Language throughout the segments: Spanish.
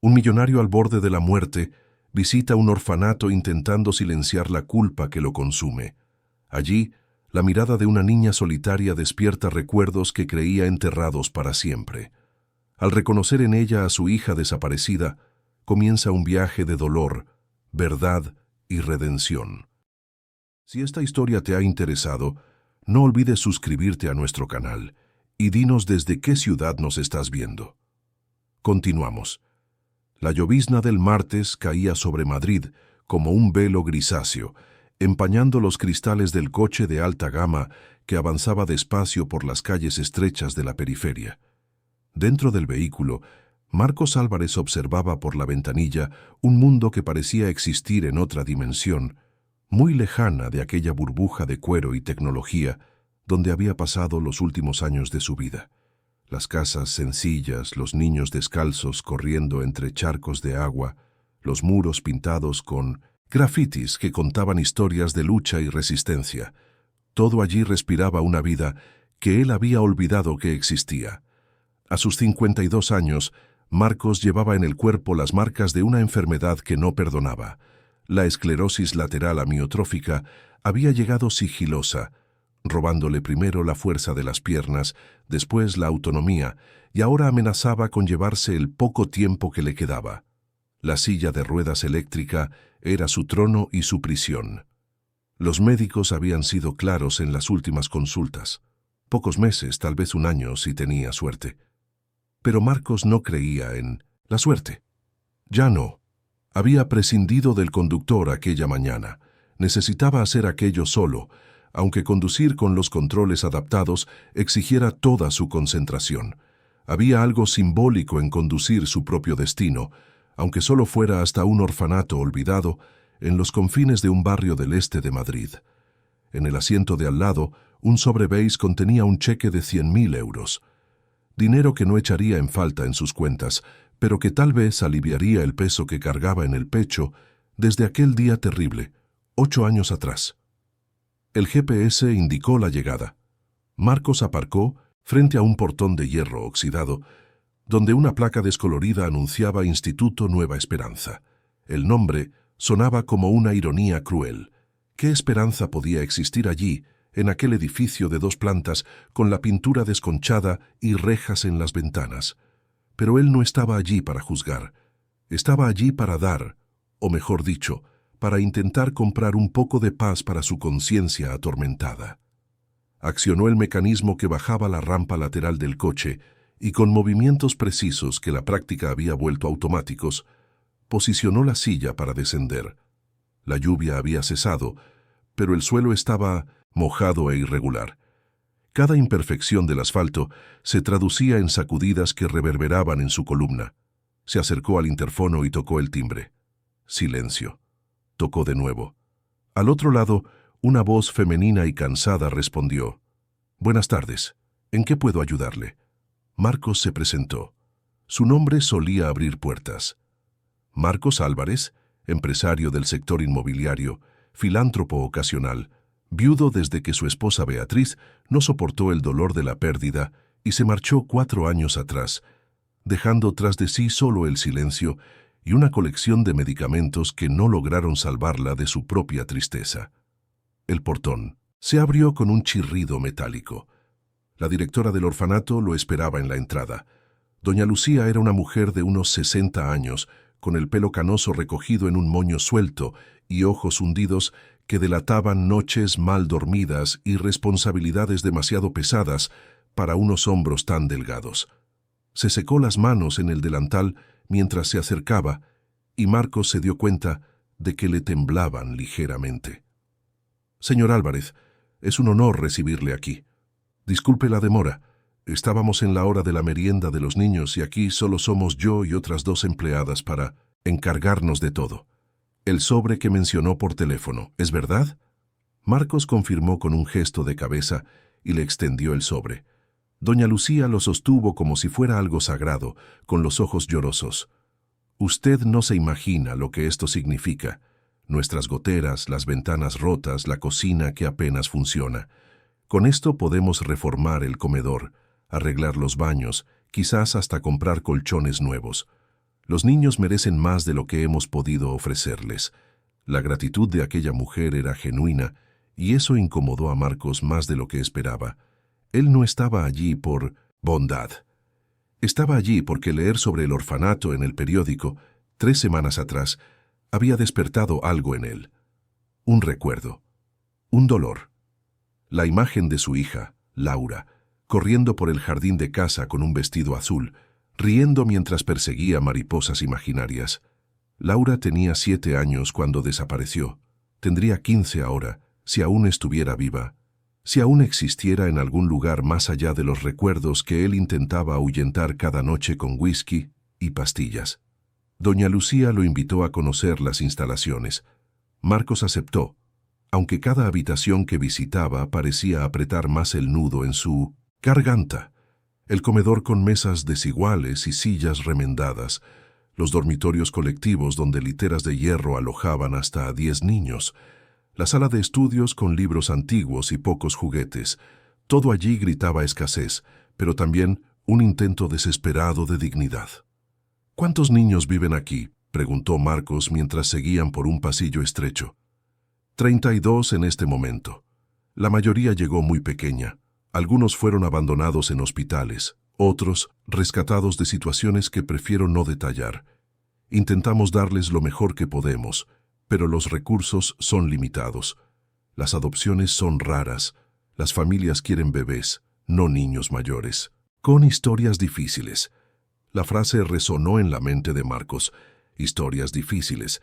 Un millonario al borde de la muerte visita un orfanato intentando silenciar la culpa que lo consume. Allí, la mirada de una niña solitaria despierta recuerdos que creía enterrados para siempre. Al reconocer en ella a su hija desaparecida, comienza un viaje de dolor, verdad y redención. Si esta historia te ha interesado, no olvides suscribirte a nuestro canal y dinos desde qué ciudad nos estás viendo. Continuamos. La llovizna del martes caía sobre Madrid como un velo grisáceo, empañando los cristales del coche de alta gama que avanzaba despacio por las calles estrechas de la periferia. Dentro del vehículo, Marcos Álvarez observaba por la ventanilla un mundo que parecía existir en otra dimensión, muy lejana de aquella burbuja de cuero y tecnología donde había pasado los últimos años de su vida. Las casas sencillas, los niños descalzos corriendo entre charcos de agua, los muros pintados con grafitis que contaban historias de lucha y resistencia. Todo allí respiraba una vida que él había olvidado que existía. A sus 52 años, Marcos llevaba en el cuerpo las marcas de una enfermedad que no perdonaba. La esclerosis lateral amiotrófica había llegado sigilosa, robándole primero la fuerza de las piernas, después la autonomía, y ahora amenazaba con llevarse el poco tiempo que le quedaba. La silla de ruedas eléctrica era su trono y su prisión. Los médicos habían sido claros en las últimas consultas. Pocos meses, tal vez un año, si tenía suerte. Pero Marcos no creía en la suerte. Ya no. Había prescindido del conductor aquella mañana. Necesitaba hacer aquello solo, aunque conducir con los controles adaptados exigiera toda su concentración. Había algo simbólico en conducir su propio destino, aunque solo fuera hasta un orfanato olvidado en los confines de un barrio del este de Madrid. En el asiento de al lado, un sobre beige contenía un cheque de 100.000 euros. Dinero que no echaría en falta en sus cuentas, pero que tal vez aliviaría el peso que cargaba en el pecho desde aquel día terrible, 8 años atrás. El GPS indicó la llegada. Marcos aparcó frente a un portón de hierro oxidado, donde una placa descolorida anunciaba Instituto Nueva Esperanza. El nombre sonaba como una ironía cruel. ¿Qué esperanza podía existir allí, en aquel edificio de 2 plantas, con la pintura desconchada y rejas en las ventanas? Pero él no estaba allí para juzgar. Estaba allí para dar, o mejor dicho, para intentar comprar un poco de paz para su conciencia atormentada. Accionó el mecanismo que bajaba la rampa lateral del coche y con movimientos precisos que la práctica había vuelto automáticos, posicionó la silla para descender. La lluvia había cesado, pero el suelo estaba mojado e irregular. Cada imperfección del asfalto se traducía en sacudidas que reverberaban en su columna. Se acercó al interfono y tocó el timbre. Silencio. Tocó de nuevo. Al otro lado, una voz femenina y cansada respondió: «Buenas tardes. ¿En qué puedo ayudarle?» Marcos se presentó. Su nombre solía abrir puertas. Marcos Álvarez, empresario del sector inmobiliario, filántropo ocasional, viudo desde que su esposa Beatriz no soportó el dolor de la pérdida y se marchó 4 años atrás, dejando tras de sí solo el silencio y una colección de medicamentos que no lograron salvarla de su propia tristeza. El portón se abrió con un chirrido metálico. La directora del orfanato lo esperaba en la entrada. Doña Lucía era una mujer de unos 60 años, con el pelo canoso recogido en un moño suelto y ojos hundidos que delataban noches mal dormidas y responsabilidades demasiado pesadas para unos hombros tan delgados. Se secó las manos en el delantal mientras se acercaba, y Marcos se dio cuenta de que le temblaban ligeramente. «Señor Álvarez, es un honor recibirle aquí. Disculpe la demora. Estábamos en la hora de la merienda de los niños y aquí solo somos yo y otras 2 empleadas para encargarnos de todo. El sobre que mencionó por teléfono, ¿es verdad?» Marcos confirmó con un gesto de cabeza y le extendió el sobre. Doña Lucía lo sostuvo como si fuera algo sagrado, con los ojos llorosos. «Usted no se imagina lo que esto significa. Nuestras goteras, las ventanas rotas, la cocina que apenas funciona. Con esto podemos reformar el comedor, arreglar los baños, quizás hasta comprar colchones nuevos. Los niños merecen más de lo que hemos podido ofrecerles. La gratitud de aquella mujer era genuina, y eso incomodó a Marcos más de lo que esperaba. Él no estaba allí por bondad. Estaba allí porque leer sobre el orfanato en el periódico, 3 semanas atrás, había despertado algo en él. Un recuerdo. Un dolor. La imagen de su hija, Laura, corriendo por el jardín de casa con un vestido azul, riendo mientras perseguía mariposas imaginarias. Laura tenía 7 años cuando desapareció. Tendría 15 ahora, si aún estuviera viva. Si aún existiera en algún lugar más allá de los recuerdos que él intentaba ahuyentar cada noche con whisky y pastillas. Doña Lucía lo invitó a conocer las instalaciones. Marcos aceptó, aunque cada habitación que visitaba parecía apretar más el nudo en su garganta. El comedor con mesas desiguales y sillas remendadas, los dormitorios colectivos donde literas de hierro alojaban hasta a 10 niños, la sala de estudios con libros antiguos y pocos juguetes. Todo allí gritaba escasez, pero también un intento desesperado de dignidad. ¿Cuántos niños viven aquí?, preguntó Marcos mientras seguían por un pasillo estrecho. 32 en este momento. La mayoría llegó muy pequeña. Algunos fueron abandonados en hospitales, otros rescatados de situaciones que prefiero no detallar. Intentamos darles lo mejor que podemos, pero los recursos son limitados. Las adopciones son raras. Las familias quieren bebés, no niños mayores. Con historias difíciles. La frase resonó en la mente de Marcos. Historias difíciles.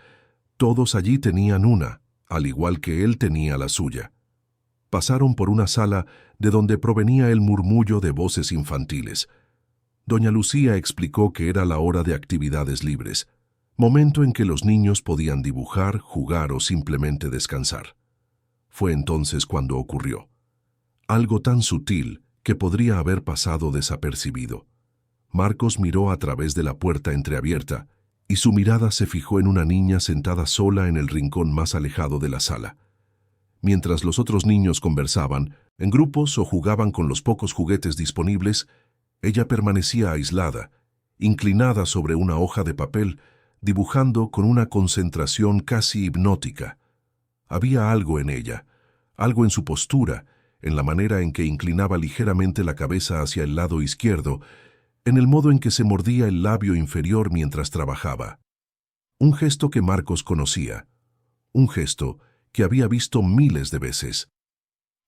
Todos allí tenían una, al igual que él tenía la suya. Pasaron por una sala de donde provenía el murmullo de voces infantiles. Doña Lucía explicó que era la hora de actividades libres, momento en que los niños podían dibujar, jugar o simplemente descansar. Fue entonces cuando ocurrió. Algo tan sutil que podría haber pasado desapercibido. Marcos miró a través de la puerta entreabierta y su mirada se fijó en una niña sentada sola en el rincón más alejado de la sala. Mientras los otros niños conversaban, en grupos o jugaban con los pocos juguetes disponibles, ella permanecía aislada, inclinada sobre una hoja de papel, dibujando con una concentración casi hipnótica. Había algo en ella, algo en su postura, en la manera en que inclinaba ligeramente la cabeza hacia el lado izquierdo, en el modo en que se mordía el labio inferior mientras trabajaba. Un gesto que Marcos conocía, un gesto que había visto miles de veces.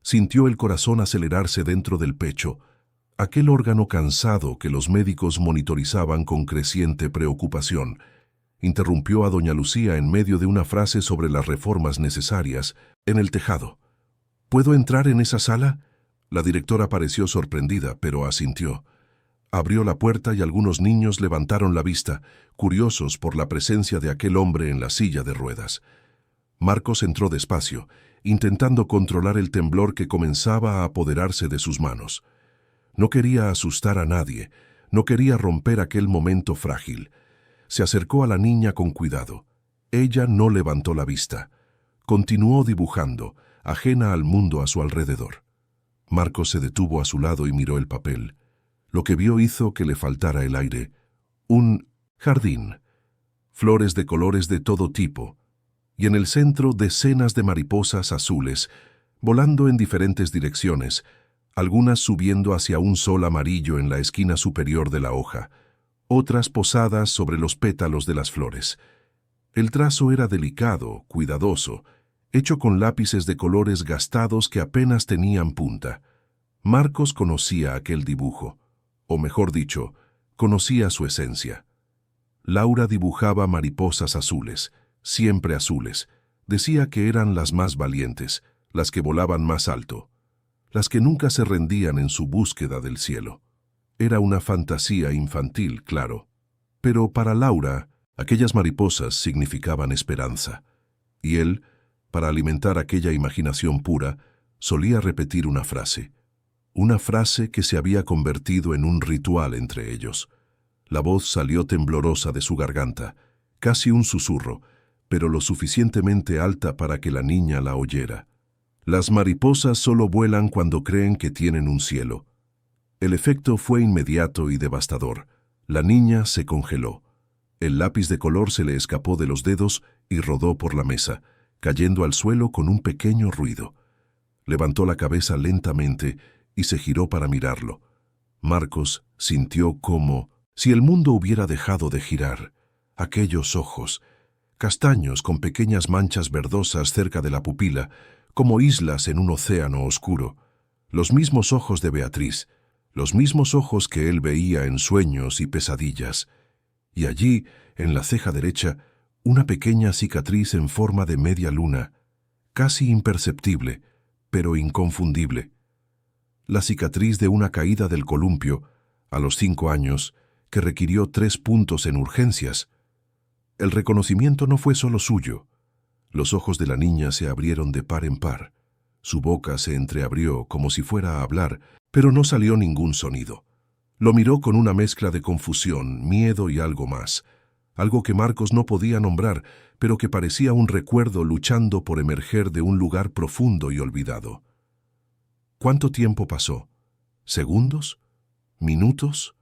Sintió el corazón acelerarse dentro del pecho, aquel órgano cansado que los médicos monitorizaban con creciente preocupación. Interrumpió a doña Lucía en medio de una frase sobre las reformas necesarias en el tejado. ¿Puedo entrar en esa sala? La directora pareció sorprendida, pero asintió. Abrió la puerta y algunos niños levantaron la vista, curiosos por la presencia de aquel hombre en la silla de ruedas. Marcos entró despacio, intentando controlar el temblor que comenzaba a apoderarse de sus manos. No quería asustar a nadie, no quería romper aquel momento frágil. Se acercó a la niña con cuidado. Ella no levantó la vista. Continuó dibujando, ajena al mundo a su alrededor. Marcos se detuvo a su lado y miró el papel. Lo que vio hizo que le faltara el aire. Un jardín. Flores de colores de todo tipo. Y en el centro decenas de mariposas azules, volando en diferentes direcciones, algunas subiendo hacia un sol amarillo en la esquina superior de la hoja, otras posadas sobre los pétalos de las flores. El trazo era delicado, cuidadoso, hecho con lápices de colores gastados que apenas tenían punta. Marcos conocía aquel dibujo, o mejor dicho, conocía su esencia. Laura dibujaba mariposas azules, siempre azules. Decía que eran las más valientes, las que volaban más alto, las que nunca se rendían en su búsqueda del cielo. Era una fantasía infantil, claro. Pero para Laura, aquellas mariposas significaban esperanza. Y él, para alimentar aquella imaginación pura, solía repetir una frase que se había convertido en un ritual entre ellos. La voz salió temblorosa de su garganta, casi un susurro, pero lo suficientemente alta para que la niña la oyera. Las mariposas solo vuelan cuando creen que tienen un cielo. El efecto fue inmediato y devastador. La niña se congeló. El lápiz de color se le escapó de los dedos y rodó por la mesa, cayendo al suelo con un pequeño ruido. Levantó la cabeza lentamente y se giró para mirarlo. Marcos sintió como si el mundo hubiera dejado de girar. Aquellos ojos, castaños con pequeñas manchas verdosas cerca de la pupila, como islas en un océano oscuro. Los mismos ojos de Beatriz, los mismos ojos que él veía en sueños y pesadillas. Y allí, en la ceja derecha, una pequeña cicatriz en forma de media luna, casi imperceptible, pero inconfundible. La cicatriz de una caída del columpio, a los 5 años, que requirió 3 puntos en urgencias. El reconocimiento no fue solo suyo. Los ojos de la niña se abrieron de par en par. Su boca se entreabrió como si fuera a hablar, pero no salió ningún sonido. Lo miró con una mezcla de confusión, miedo y algo más. Algo que Marcos no podía nombrar, pero que parecía un recuerdo luchando por emerger de un lugar profundo y olvidado. ¿Cuánto tiempo pasó? ¿Segundos? ¿Minutos?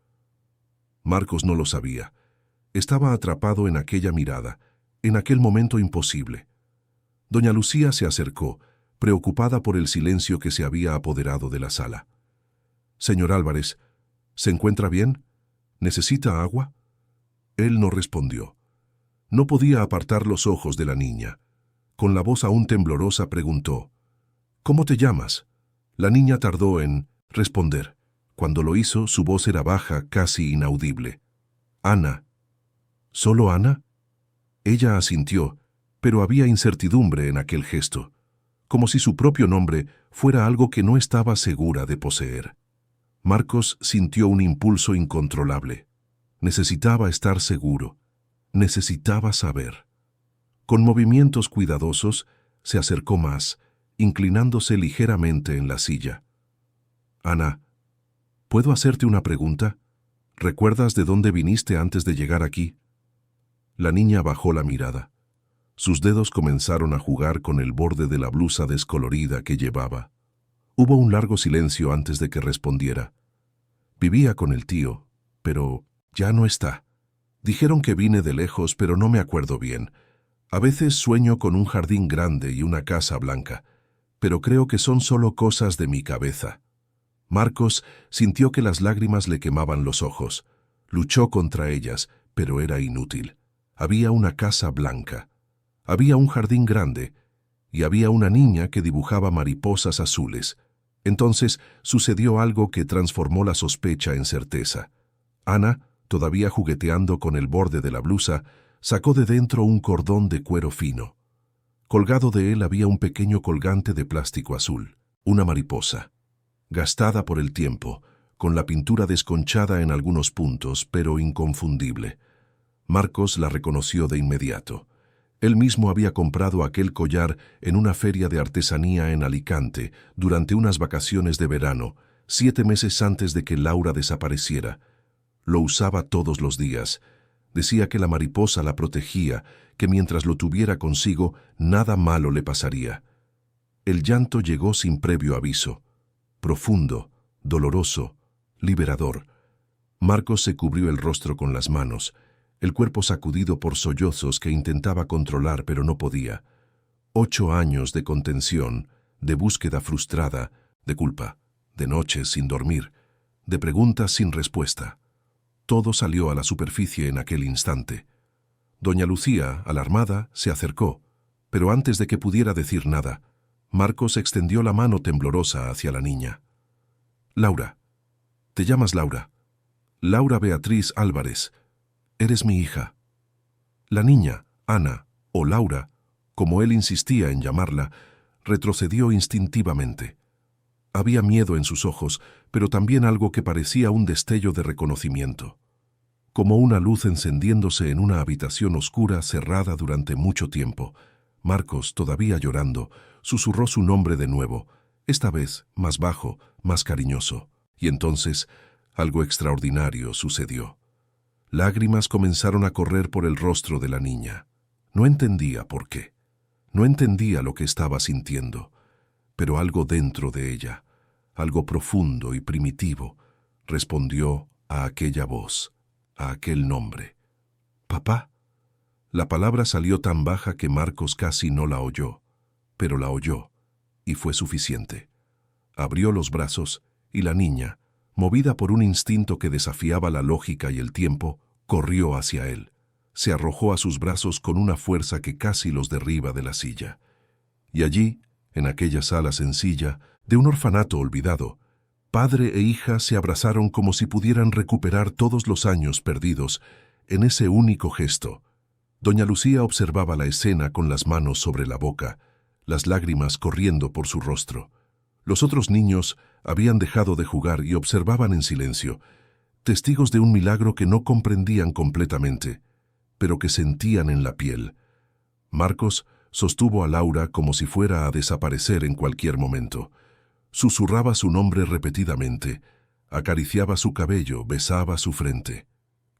Marcos no lo sabía. Estaba atrapado en aquella mirada, en aquel momento imposible. Doña Lucía se acercó, preocupada por el silencio que se había apoderado de la sala. «Señor Álvarez, ¿se encuentra bien? ¿Necesita agua?» Él no respondió. No podía apartar los ojos de la niña. Con la voz aún temblorosa preguntó, «¿Cómo te llamas?» La niña tardó en responder. Cuando lo hizo, su voz era baja, casi inaudible. «Ana». «¿Solo Ana?» Ella asintió, pero había incertidumbre en aquel gesto, como si su propio nombre fuera algo que no estaba segura de poseer. Marcos sintió un impulso incontrolable. Necesitaba estar seguro. Necesitaba saber. Con movimientos cuidadosos, se acercó más, inclinándose ligeramente en la silla. «Ana, ¿puedo hacerte una pregunta? ¿Recuerdas de dónde viniste antes de llegar aquí?» La niña bajó la mirada. Sus dedos comenzaron a jugar con el borde de la blusa descolorida que llevaba. Hubo un largo silencio antes de que respondiera. «Vivía con el tío, pero ya no está. Dijeron que vine de lejos, pero no me acuerdo bien. A veces sueño con un jardín grande y una casa blanca, pero creo que son solo cosas de mi cabeza». Marcos sintió que las lágrimas le quemaban los ojos. Luchó contra ellas, pero era inútil. Había una casa blanca. Había un jardín grande y había una niña que dibujaba mariposas azules. Entonces sucedió algo que transformó la sospecha en certeza. Ana, todavía jugueteando con el borde de la blusa, sacó de dentro un cordón de cuero fino. Colgado de él había un pequeño colgante de plástico azul, una mariposa. Gastada por el tiempo, con la pintura desconchada en algunos puntos, pero inconfundible. Marcos la reconoció de inmediato. Él mismo había comprado aquel collar en una feria de artesanía en Alicante durante unas vacaciones de verano, 7 meses antes de que Laura desapareciera. Lo usaba todos los días. Decía que la mariposa la protegía, que mientras lo tuviera consigo, nada malo le pasaría. El llanto llegó sin previo aviso. Profundo, doloroso, liberador. Marcos se cubrió el rostro con las manos, el cuerpo sacudido por sollozos que intentaba controlar pero no podía. 8 años de contención, de búsqueda frustrada, de culpa, de noches sin dormir, de preguntas sin respuesta. Todo salió a la superficie en aquel instante. Doña Lucía, alarmada, se acercó, pero antes de que pudiera decir nada, Marcos extendió la mano temblorosa hacia la niña. «Laura, te llamas Laura. Laura Beatriz Álvarez. Eres mi hija». La niña, Ana, o Laura, como él insistía en llamarla, retrocedió instintivamente. Había miedo en sus ojos, pero también algo que parecía un destello de reconocimiento. Como una luz encendiéndose en una habitación oscura cerrada durante mucho tiempo, Marcos, todavía llorando, susurró su nombre de nuevo, esta vez más bajo, más cariñoso. Y entonces, algo extraordinario sucedió. Lágrimas comenzaron a correr por el rostro de la niña. No entendía por qué. No entendía lo que estaba sintiendo. Pero algo dentro de ella, algo profundo y primitivo, respondió a aquella voz, a aquel nombre. «Papá». La palabra salió tan baja que Marcos casi no la oyó, pero la oyó, y fue suficiente. Abrió los brazos, y la niña, movida por un instinto que desafiaba la lógica y el tiempo, corrió hacia él. Se arrojó a sus brazos con una fuerza que casi los derriba de la silla. Y allí, en aquella sala sencilla, de un orfanato olvidado, padre e hija se abrazaron como si pudieran recuperar todos los años perdidos en ese único gesto. Doña Lucía observaba la escena con las manos sobre la boca, las lágrimas corriendo por su rostro. Los otros niños habían dejado de jugar y observaban en silencio, testigos de un milagro que no comprendían completamente, pero que sentían en la piel. Marcos sostuvo a Laura como si fuera a desaparecer en cualquier momento. Susurraba su nombre repetidamente, acariciaba su cabello, besaba su frente.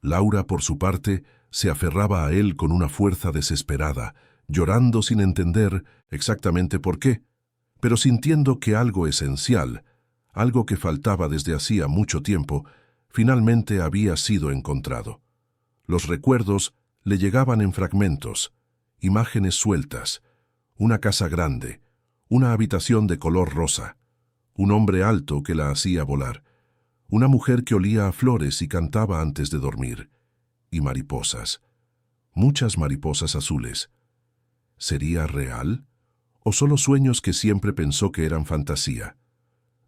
Laura, por su parte, se aferraba a él con una fuerza desesperada, llorando sin entender exactamente por qué, pero sintiendo que algo esencial, algo que faltaba desde hacía mucho tiempo, finalmente había sido encontrado. Los recuerdos le llegaban en fragmentos, imágenes sueltas, una casa grande, una habitación de color rosa, un hombre alto que la hacía volar, una mujer que olía a flores y cantaba antes de dormir, y mariposas, muchas mariposas azules. ¿Sería real? ¿O solo sueños que siempre pensó que eran fantasía?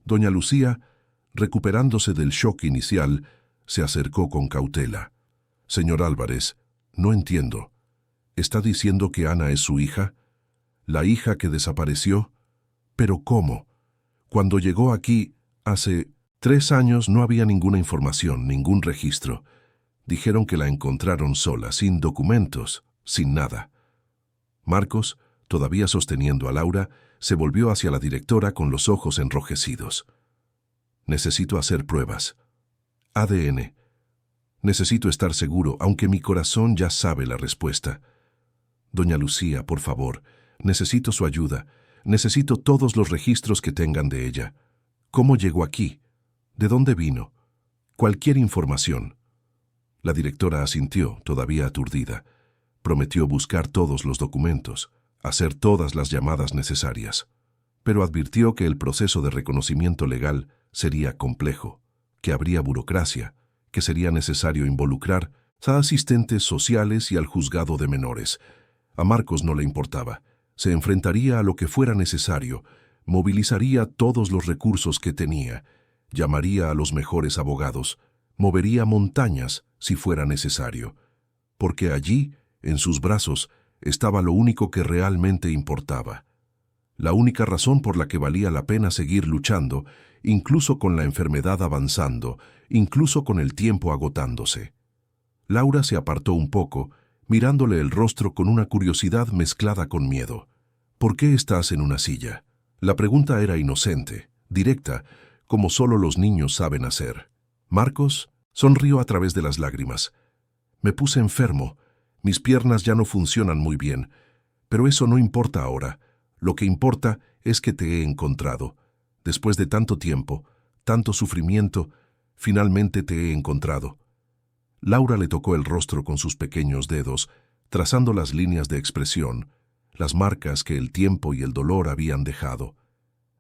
Doña Lucía, recuperándose del shock inicial, se acercó con cautela. «Señor Álvarez, no entiendo. ¿Está diciendo que Ana es su hija? ¿La hija que desapareció? ¿Pero cómo? Cuando llegó aquí, hace 3 años, no había ninguna información, ningún registro. Dijeron que la encontraron sola, sin documentos, sin nada». Marcos, todavía sosteniendo a Laura, se volvió hacia la directora con los ojos enrojecidos. «Necesito hacer pruebas. ADN. Necesito estar seguro, aunque mi corazón ya sabe la respuesta. Doña Lucía, por favor, necesito su ayuda. Necesito todos los registros que tengan de ella. ¿Cómo llegó aquí? ¿De dónde vino? Cualquier información». La directora asintió, todavía aturdida. Prometió buscar todos los documentos, hacer todas las llamadas necesarias, pero advirtió que el proceso de reconocimiento legal sería complejo, que habría burocracia, que sería necesario involucrar a asistentes sociales y al juzgado de menores. A Marcos no le importaba. Se enfrentaría a lo que fuera necesario, movilizaría todos los recursos que tenía, llamaría a los mejores abogados, movería montañas si fuera necesario, porque allí, en sus brazos, estaba lo único que realmente importaba. La única razón por la que valía la pena seguir luchando, incluso con la enfermedad avanzando, incluso con el tiempo agotándose. Laura se apartó un poco, mirándole el rostro con una curiosidad mezclada con miedo. «¿Por qué estás en una silla?». La pregunta era inocente, directa, como solo los niños saben hacer. Marcos sonrió a través de las lágrimas. «Me puse enfermo. Mis piernas ya no funcionan muy bien, pero eso no importa ahora. Lo que importa es que te he encontrado. Después de tanto tiempo, tanto sufrimiento, finalmente te he encontrado». Laura le tocó el rostro con sus pequeños dedos, trazando las líneas de expresión, las marcas que el tiempo y el dolor habían dejado.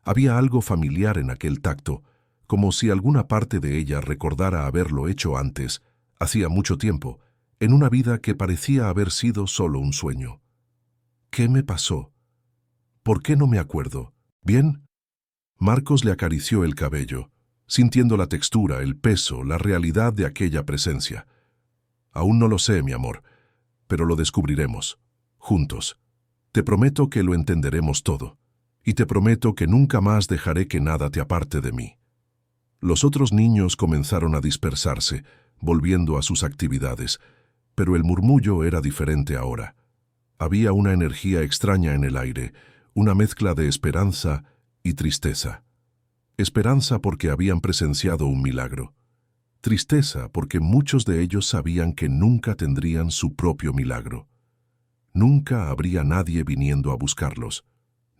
Había algo familiar en aquel tacto, como si alguna parte de ella recordara haberlo hecho antes, hacía mucho tiempo, en una vida que parecía haber sido solo un sueño. «¿Qué me pasó? ¿Por qué no me acuerdo? ¿Bien?». Marcos le acarició el cabello, sintiendo la textura, el peso, la realidad de aquella presencia. «Aún no lo sé, mi amor, pero lo descubriremos, juntos. Te prometo que lo entenderemos todo, y te prometo que nunca más dejaré que nada te aparte de mí». Los otros niños comenzaron a dispersarse, volviendo a sus actividades, pero el murmullo era diferente ahora. Había una energía extraña en el aire, una mezcla de esperanza y tristeza. Esperanza porque habían presenciado un milagro. Tristeza porque muchos de ellos sabían que nunca tendrían su propio milagro. Nunca habría nadie viniendo a buscarlos.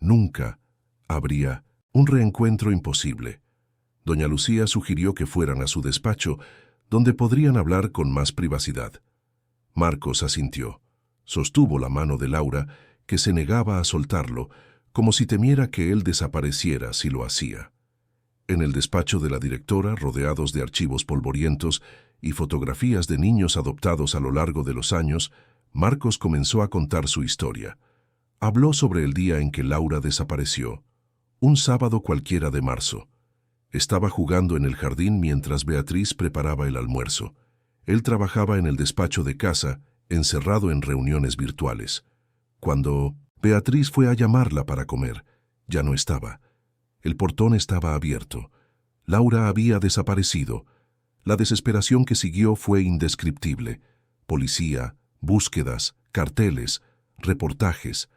Nunca habría un reencuentro imposible. Doña Lucía sugirió que fueran a su despacho, donde podrían hablar con más privacidad. Marcos asintió. Sostuvo la mano de Laura, que se negaba a soltarlo, como si temiera que él desapareciera si lo hacía. En el despacho de la directora, rodeados de archivos polvorientos y fotografías de niños adoptados a lo largo de los años, Marcos comenzó a contar su historia. Habló sobre el día en que Laura desapareció, un sábado cualquiera de marzo. Estaba jugando en el jardín mientras Beatriz preparaba el almuerzo. Él trabajaba en el despacho de casa, encerrado en reuniones virtuales. Cuando Beatriz fue a llamarla para comer, ya no estaba. El portón estaba abierto. Laura había desaparecido. La desesperación que siguió fue indescriptible. Policía, búsquedas, carteles, reportajes.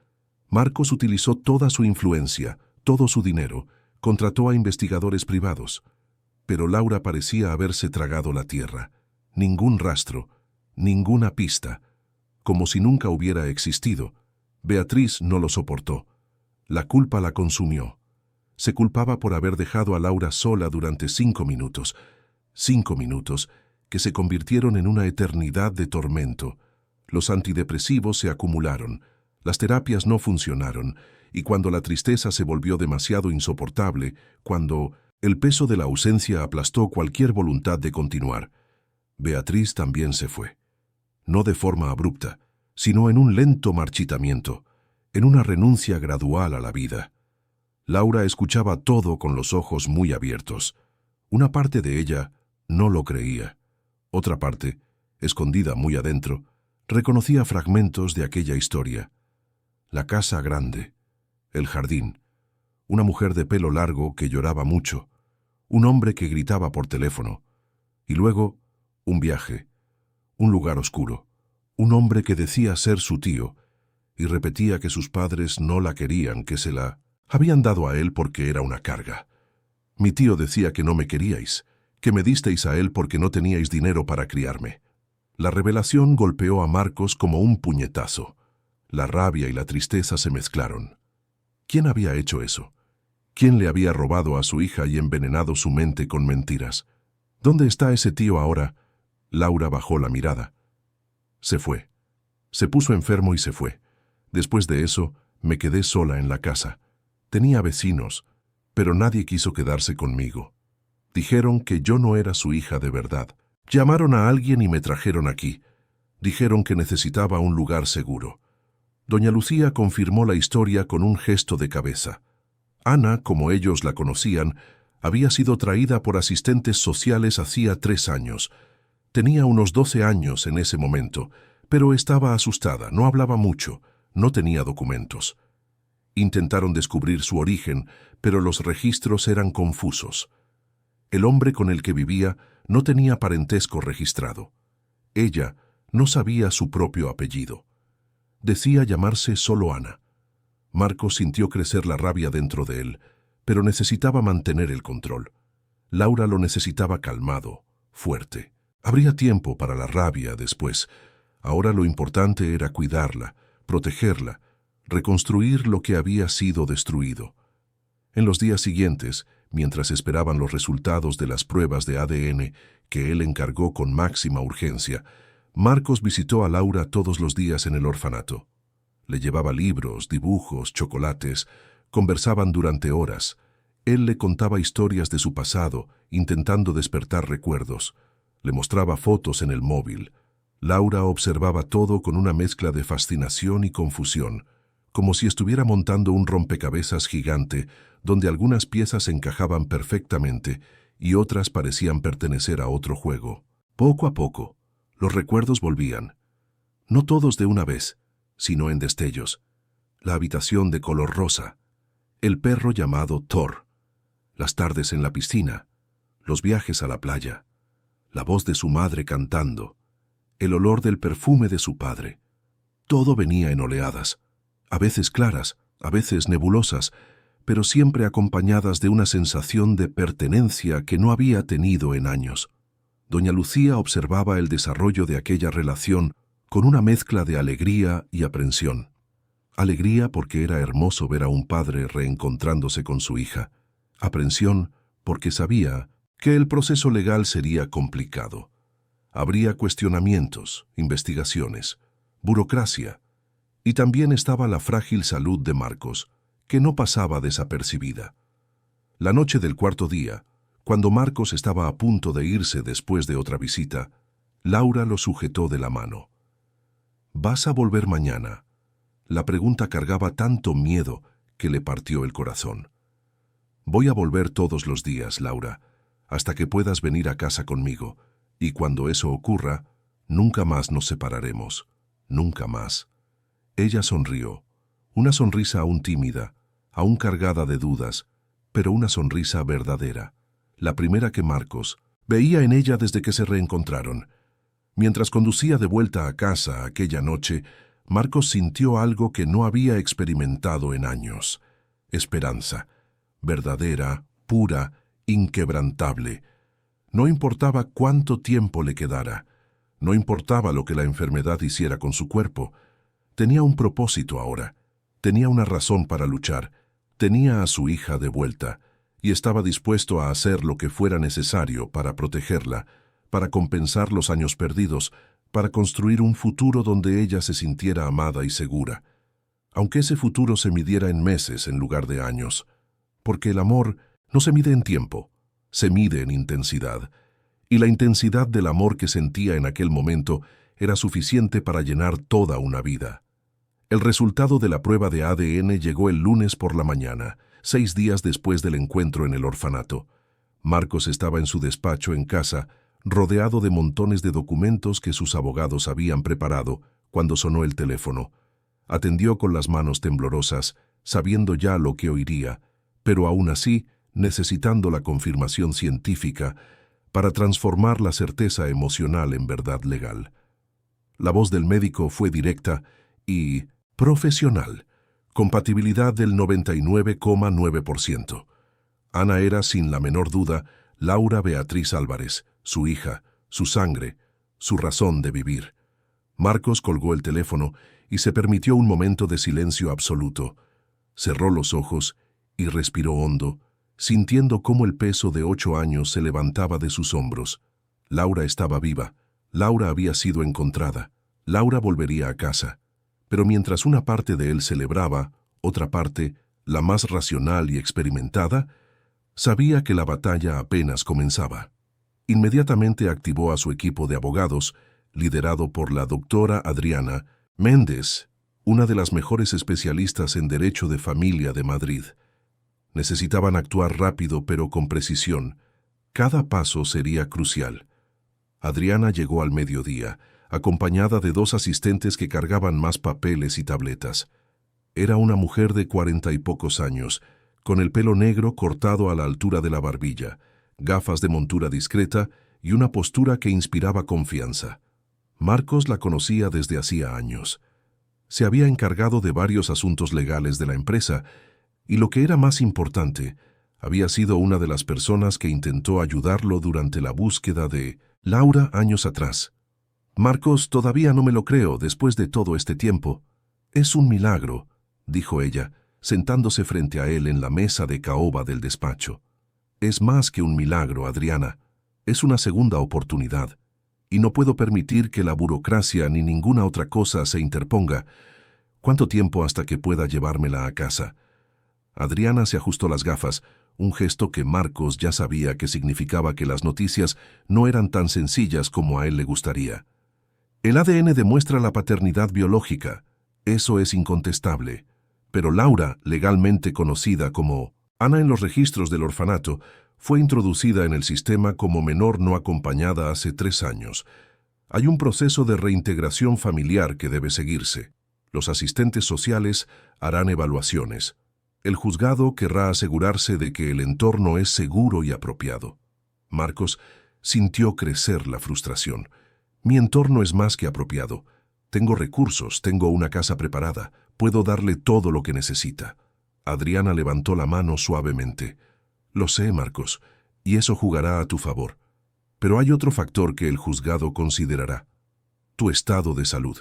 Marcos utilizó toda su influencia, todo su dinero, contrató a investigadores privados. Pero Laura parecía haberse tragado la tierra. Ningún rastro, ninguna pista. Como si nunca hubiera existido. Beatriz no lo soportó. La culpa la consumió. Se culpaba por haber dejado a Laura sola durante 5 minutos. 5 minutos que se convirtieron en una eternidad de tormento. Los antidepresivos se acumularon, las terapias no funcionaron, y cuando la tristeza se volvió demasiado insoportable, cuando el peso de la ausencia aplastó cualquier voluntad de continuar, Beatriz también se fue. No de forma abrupta, sino en un lento marchitamiento, en una renuncia gradual a la vida. Laura escuchaba todo con los ojos muy abiertos. Una parte de ella no lo creía. Otra parte, escondida muy adentro, reconocía fragmentos de aquella historia. La casa grande, el jardín, una mujer de pelo largo que lloraba mucho, un hombre que gritaba por teléfono, y luego un viaje, un lugar oscuro, un hombre que decía ser su tío, y repetía que sus padres no la querían, que se la habían dado a él porque era una carga. Mi tío decía que no me queríais, que me disteis a él porque no teníais dinero para criarme. La revelación golpeó a Marcos como un puñetazo. La rabia y la tristeza se mezclaron. ¿Quién había hecho eso? ¿Quién le había robado a su hija y envenenado su mente con mentiras? ¿Dónde está ese tío ahora? Laura bajó la mirada. Se fue. Se puso enfermo y se fue. Después de eso, me quedé sola en la casa. Tenía vecinos, pero nadie quiso quedarse conmigo. Dijeron que yo no era su hija de verdad. Llamaron a alguien y me trajeron aquí. Dijeron que necesitaba un lugar seguro. Doña Lucía confirmó la historia con un gesto de cabeza. Ana, como ellos la conocían, había sido traída por asistentes sociales hacía 3 años. Tenía unos 12 años en ese momento, pero estaba asustada, no hablaba mucho, no tenía documentos. Intentaron descubrir su origen, pero los registros eran confusos. El hombre con el que vivía no tenía parentesco registrado. Ella no sabía su propio apellido. Decía llamarse solo Ana. Marcos sintió crecer la rabia dentro de él, pero necesitaba mantener el control. Laura lo necesitaba calmado, fuerte. Habría tiempo para la rabia después. Ahora lo importante era cuidarla, protegerla, reconstruir lo que había sido destruido. En los días siguientes, mientras esperaban los resultados de las pruebas de ADN que él encargó con máxima urgencia, Marcos visitó a Laura todos los días en el orfanato. Le llevaba libros, dibujos, chocolates, conversaban durante horas. Él le contaba historias de su pasado, intentando despertar recuerdos. Le mostraba fotos en el móvil. Laura observaba todo con una mezcla de fascinación y confusión, como si estuviera montando un rompecabezas gigante, donde algunas piezas encajaban perfectamente y otras parecían pertenecer a otro juego. Poco a poco, los recuerdos volvían. No todos de una vez, sino en destellos. La habitación de color rosa, el perro llamado Thor, las tardes en la piscina, los viajes a la playa, la voz de su madre cantando, el olor del perfume de su padre. Todo venía en oleadas, a veces claras, a veces nebulosas, pero siempre acompañadas de una sensación de pertenencia que no había tenido en años. Doña Lucía observaba el desarrollo de aquella relación con una mezcla de alegría y aprensión. Alegría porque era hermoso ver a un padre reencontrándose con su hija. Aprensión porque sabía que el proceso legal sería complicado. Habría cuestionamientos, investigaciones, burocracia, y también estaba la frágil salud de Marcos, que no pasaba desapercibida. La noche del cuarto día, cuando Marcos estaba a punto de irse después de otra visita, Laura lo sujetó de la mano. ¿Vas a volver mañana? La pregunta cargaba tanto miedo que le partió el corazón. Voy a volver todos los días, Laura, hasta que puedas venir a casa conmigo, y cuando eso ocurra, nunca más nos separaremos, nunca más. Ella sonrió, una sonrisa aún tímida, aún cargada de dudas, pero una sonrisa verdadera, la primera que Marcos veía en ella desde que se reencontraron. Mientras conducía de vuelta a casa aquella noche, Marcos sintió algo que no había experimentado en años: esperanza, verdadera, pura, inquebrantable. No importaba cuánto tiempo le quedara, no importaba lo que la enfermedad hiciera con su cuerpo. Tenía un propósito ahora, tenía una razón para luchar, tenía a su hija de vuelta, y estaba dispuesto a hacer lo que fuera necesario para protegerla, para compensar los años perdidos, para construir un futuro donde ella se sintiera amada y segura, aunque ese futuro se midiera en meses en lugar de años, porque el amor no se mide en tiempo, se mide en intensidad, y la intensidad del amor que sentía en aquel momento era suficiente para llenar toda una vida. El resultado de la prueba de ADN llegó el lunes por la mañana, 6 días después del encuentro en el orfanato. Marcos estaba en su despacho en casa, rodeado de montones de documentos que sus abogados habían preparado, cuando sonó el teléfono. Atendió con las manos temblorosas, sabiendo ya lo que oiría, pero aún así necesitando la confirmación científica para transformar la certeza emocional en verdad legal. La voz del médico fue directa y profesional, compatibilidad del 99,9%. Ana era, sin la menor duda, Laura Beatriz Álvarez, su hija, su sangre, su razón de vivir. Marcos colgó el teléfono y se permitió un momento de silencio absoluto. Cerró los ojos y respiró hondo, sintiendo cómo el peso de 8 años se levantaba de sus hombros. Laura estaba viva, Laura había sido encontrada, Laura volvería a casa. Pero mientras una parte de él celebraba, otra parte, la más racional y experimentada, sabía que la batalla apenas comenzaba. Inmediatamente activó a su equipo de abogados, liderado por la doctora Adriana Méndez, una de las mejores especialistas en Derecho de Familia de Madrid. Necesitaban actuar rápido pero con precisión. Cada paso sería crucial. Adriana llegó al mediodía, acompañada de 2 asistentes que cargaban más papeles y tabletas. Era una mujer de 40 y pocos años, con el pelo negro cortado a la altura de la barbilla, gafas de montura discreta y una postura que inspiraba confianza. Marcos la conocía desde hacía años. Se había encargado de varios asuntos legales de la empresa y, lo que era más importante, había sido una de las personas que intentó ayudarlo durante la búsqueda de Laura años atrás. Marcos, todavía no me lo creo después de todo este tiempo. Es un milagro, dijo ella, sentándose frente a él en la mesa de caoba del despacho. Es más que un milagro, Adriana. Es una segunda oportunidad. Y no puedo permitir que la burocracia ni ninguna otra cosa se interponga. ¿Cuánto tiempo hasta que pueda llevármela a casa? Adriana se ajustó las gafas, un gesto que Marcos ya sabía que significaba que las noticias no eran tan sencillas como a él le gustaría. El ADN demuestra la paternidad biológica, eso es incontestable, pero Laura, legalmente conocida como Ana en los registros del orfanato, fue introducida en el sistema como menor no acompañada hace 3 años. Hay un proceso de reintegración familiar que debe seguirse. Los asistentes sociales harán evaluaciones. El juzgado querrá asegurarse de que el entorno es seguro y apropiado. Marcos sintió crecer la frustración. Mi entorno es más que apropiado. Tengo recursos, tengo una casa preparada, puedo darle todo lo que necesita. Adriana levantó la mano suavemente. Lo sé, Marcos, y eso jugará a tu favor. Pero hay otro factor que el juzgado considerará: tu estado de salud.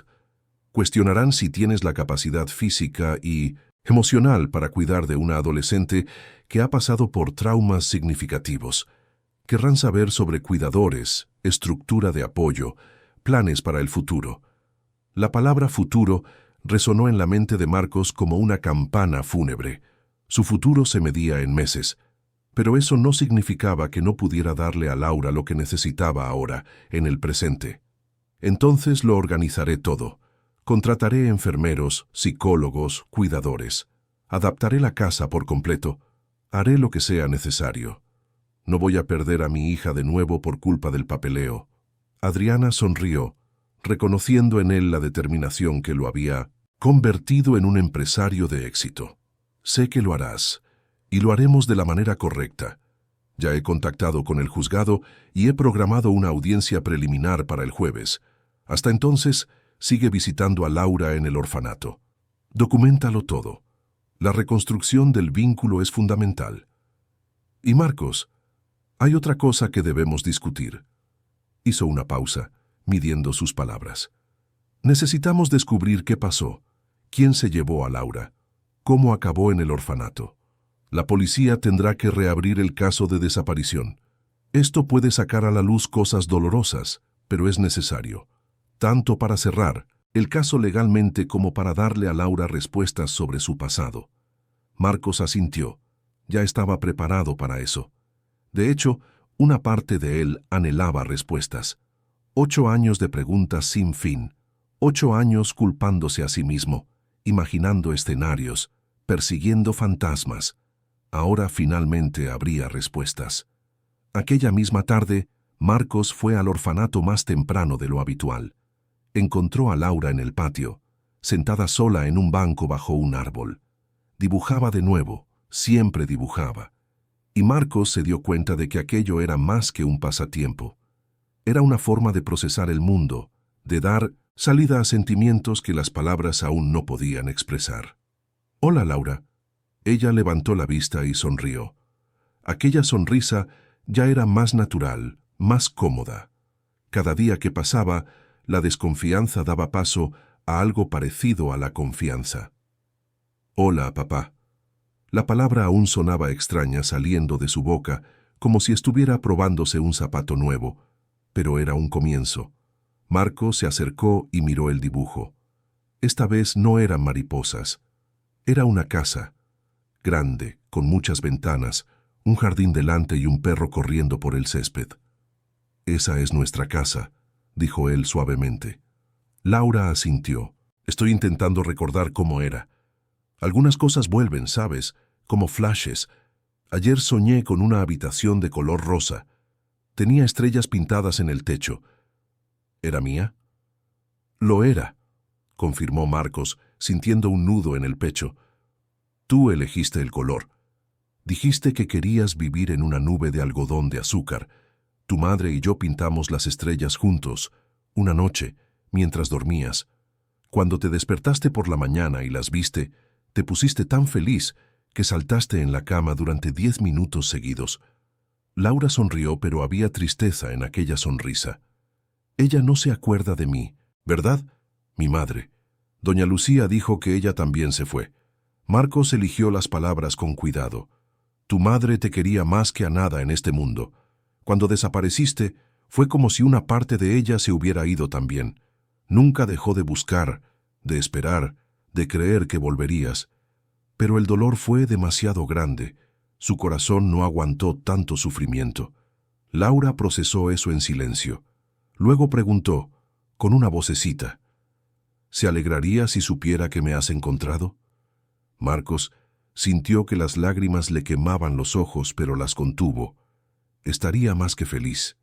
Cuestionarán si tienes la capacidad física y emocional para cuidar de una adolescente que ha pasado por traumas significativos. Querrán saber sobre cuidadores, estructura de apoyo, planes para el futuro. La palabra futuro resonó en la mente de Marcos como una campana fúnebre. Su futuro se medía en meses, pero eso no significaba que no pudiera darle a Laura lo que necesitaba ahora, en el presente. Entonces lo organizaré todo. Contrataré enfermeros, psicólogos, cuidadores. Adaptaré la casa por completo. Haré lo que sea necesario. No voy a perder a mi hija de nuevo por culpa del papeleo. Adriana sonrió, reconociendo en él la determinación que lo había convertido en un empresario de éxito. Sé que lo harás, y lo haremos de la manera correcta. Ya he contactado con el juzgado y he programado una audiencia preliminar para el jueves. Hasta entonces, sigue visitando a Laura en el orfanato. Documéntalo todo. La reconstrucción del vínculo es fundamental. Y Marcos, hay otra cosa que debemos discutir. Hizo una pausa, midiendo sus palabras. Necesitamos descubrir qué pasó, quién se llevó a Laura, cómo acabó en el orfanato. La policía tendrá que reabrir el caso de desaparición. Esto puede sacar a la luz cosas dolorosas, pero es necesario, tanto para cerrar el caso legalmente como para darle a Laura respuestas sobre su pasado. Marcos asintió. Ya estaba preparado para eso. De hecho, una parte de él anhelaba respuestas. 8 años de preguntas sin fin. 8 años culpándose a sí mismo, imaginando escenarios, persiguiendo fantasmas. Ahora finalmente habría respuestas. Aquella misma tarde, Marcos fue al orfanato más temprano de lo habitual. Encontró a Laura en el patio, sentada sola en un banco bajo un árbol. Dibujaba de nuevo, siempre dibujaba. Y Marcos se dio cuenta de que aquello era más que un pasatiempo. Era una forma de procesar el mundo, de dar salida a sentimientos que las palabras aún no podían expresar. «Hola, Laura». Ella levantó la vista y sonrió. Aquella sonrisa ya era más natural, más cómoda. Cada día que pasaba, la desconfianza daba paso a algo parecido a la confianza. «Hola, papá». La palabra aún sonaba extraña saliendo de su boca, como si estuviera probándose un zapato nuevo, pero era un comienzo. Marco se acercó y miró el dibujo. Esta vez no eran mariposas. Era una casa, grande, con muchas ventanas, un jardín delante y un perro corriendo por el césped. «Esa es nuestra casa», dijo él suavemente. Laura asintió. «Estoy intentando recordar cómo era. Algunas cosas vuelven, ¿sabes? Como flashes. Ayer soñé con una habitación de color rosa. Tenía estrellas pintadas en el techo. ¿Era mía?» «Lo era», confirmó Marcos, sintiendo un nudo en el pecho. «Tú elegiste el color. Dijiste que querías vivir en una nube de algodón de azúcar. Tu madre y yo pintamos las estrellas juntos, una noche, mientras dormías. Cuando te despertaste por la mañana y las viste, te pusiste tan feliz que saltaste en la cama durante 10 minutos seguidos». Laura sonrió, pero había tristeza en aquella sonrisa. «Ella no se acuerda de mí, ¿verdad? Mi madre. Doña Lucía dijo que ella también se fue». Marcos eligió las palabras con cuidado. «Tu madre te quería más que a nada en este mundo. Cuando desapareciste, fue como si una parte de ella se hubiera ido también. Nunca dejó de buscar, de esperar, de creer que volverías. Pero el dolor fue demasiado grande. Su corazón no aguantó tanto sufrimiento». Laura procesó eso en silencio. Luego preguntó, con una vocecita, «¿Se alegraría si supiera que me has encontrado?» Marcos sintió que las lágrimas le quemaban los ojos, pero las contuvo. Estaría más que feliz.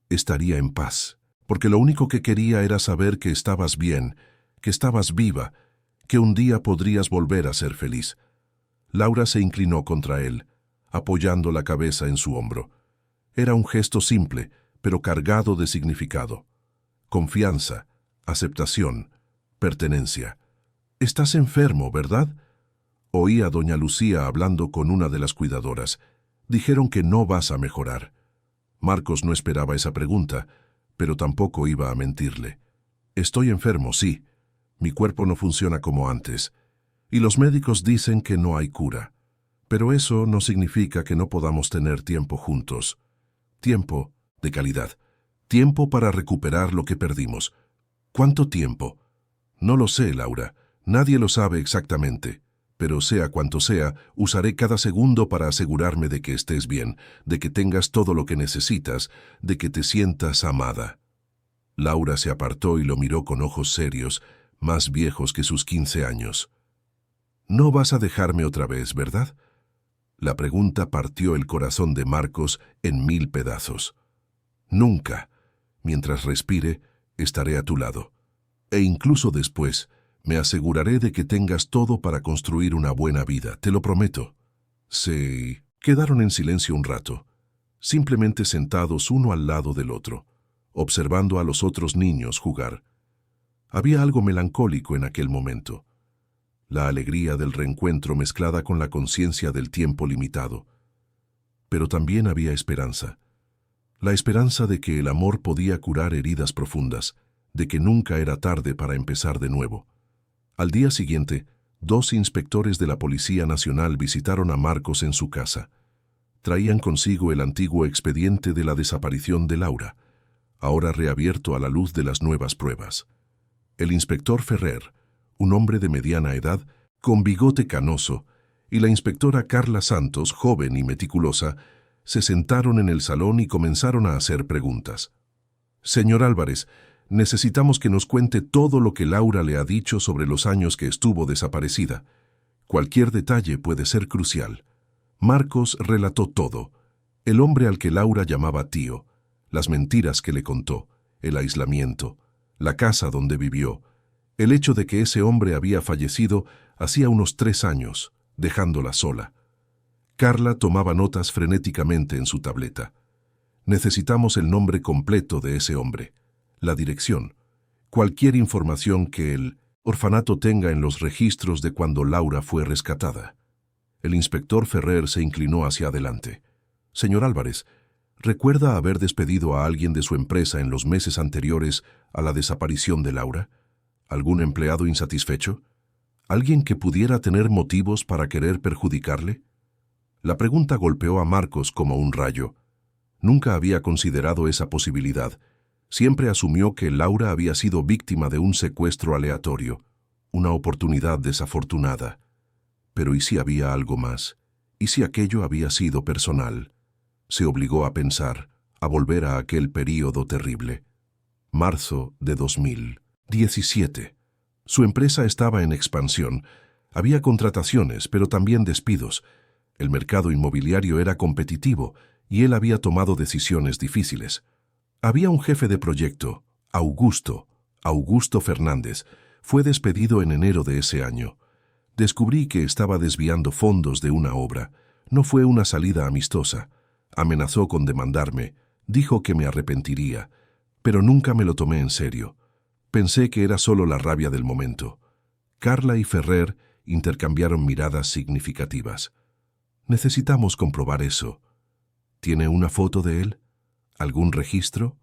Estaría en paz, porque lo único que quería era saber que estabas bien, que estabas viva, que un día podrías volver a ser feliz. Laura se inclinó contra él, apoyando la cabeza en su hombro. Era un gesto simple, pero cargado de significado. Confianza, aceptación, pertenencia. «Estás enfermo, ¿verdad?» Oí a doña Lucía hablando con una de las cuidadoras. «Dijeron que no vas a mejorar». Marcos no esperaba esa pregunta, pero tampoco iba a mentirle. «Estoy enfermo, sí. Mi cuerpo no funciona como antes. Y los médicos dicen que no hay cura. Pero eso no significa que no podamos tener tiempo juntos. Tiempo de calidad. Tiempo para recuperar lo que perdimos. ¿Cuánto tiempo? No lo sé, Laura. Nadie lo sabe exactamente. Pero sea cuanto sea, usaré cada segundo para asegurarme de que estés bien, de que tengas todo lo que necesitas, de que te sientas amada. Laura se apartó y lo miró con ojos serios, más viejos que sus 15 años. No vas a dejarme otra vez, ¿verdad? La pregunta partió el corazón de Marcos en 1000 pedazos. Nunca. Mientras respire, estaré a tu lado. E incluso después, me aseguraré de que tengas todo para construir una buena vida, te lo prometo. Se quedaron en silencio un rato, simplemente sentados uno al lado del otro, observando a los otros niños jugar. Había algo melancólico en aquel momento. La alegría del reencuentro mezclada con la conciencia del tiempo limitado. Pero también había esperanza. La esperanza de que el amor podía curar heridas profundas, de que nunca era tarde para empezar de nuevo. Al día siguiente, 2 inspectores de la Policía Nacional visitaron a Marcos en su casa. Traían consigo el antiguo expediente de la desaparición de Laura, ahora reabierto a la luz de las nuevas pruebas. El inspector Ferrer, un hombre de mediana edad, con bigote canoso, y la inspectora Carla Santos, joven y meticulosa, se sentaron en el salón y comenzaron a hacer preguntas. Señor Álvarez, necesitamos que nos cuente todo lo que Laura le ha dicho sobre los años que estuvo desaparecida. Cualquier detalle puede ser crucial. Marcos relató todo. El hombre al que Laura llamaba tío, las mentiras que le contó, el aislamiento, la casa donde vivió, el hecho de que ese hombre había fallecido hacía unos 3 años, dejándola sola. Carla tomaba notas frenéticamente en su tableta. Necesitamos el nombre completo de ese hombre, la dirección, cualquier información que el orfanato tenga en los registros de cuando Laura fue rescatada. El inspector Ferrer se inclinó hacia adelante. Señor Álvarez, ¿recuerda haber despedido a alguien de su empresa en los meses anteriores a la desaparición de Laura? ¿Algún empleado insatisfecho? ¿Alguien que pudiera tener motivos para querer perjudicarle? La pregunta golpeó a Marcos como un rayo. Nunca había considerado esa posibilidad. Siempre asumió que Laura había sido víctima de un secuestro aleatorio, una oportunidad desafortunada. Pero ¿y si había algo más? ¿Y si aquello había sido personal? Se obligó a pensar, a volver a aquel período terrible. Marzo de 2017. Su empresa estaba en expansión. Había contrataciones, pero también despidos. El mercado inmobiliario era competitivo y él había tomado decisiones difíciles. Había un jefe de proyecto, Augusto Fernández. Fue despedido en enero de ese año. Descubrí que estaba desviando fondos de una obra. No fue una salida amistosa. Amenazó con demandarme. Dijo que me arrepentiría. Pero nunca me lo tomé en serio. Pensé que era solo la rabia del momento. Carla y Ferrer intercambiaron miradas significativas. Necesitamos comprobar eso. ¿Tiene una foto de él? ¿Algún registro?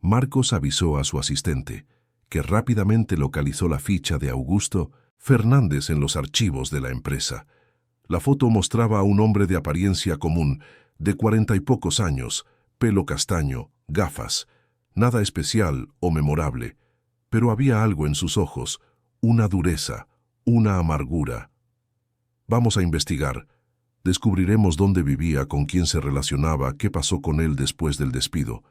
Marcos avisó a su asistente, que rápidamente localizó la ficha de Augusto Fernández en los archivos de la empresa. La foto mostraba a un hombre de apariencia común, de 40 y pocos años, pelo castaño, gafas. Nada especial o memorable, pero había algo en sus ojos, una dureza, una amargura. Vamos a investigar. Descubriremos dónde vivía, con quién se relacionaba, qué pasó con él después del despido.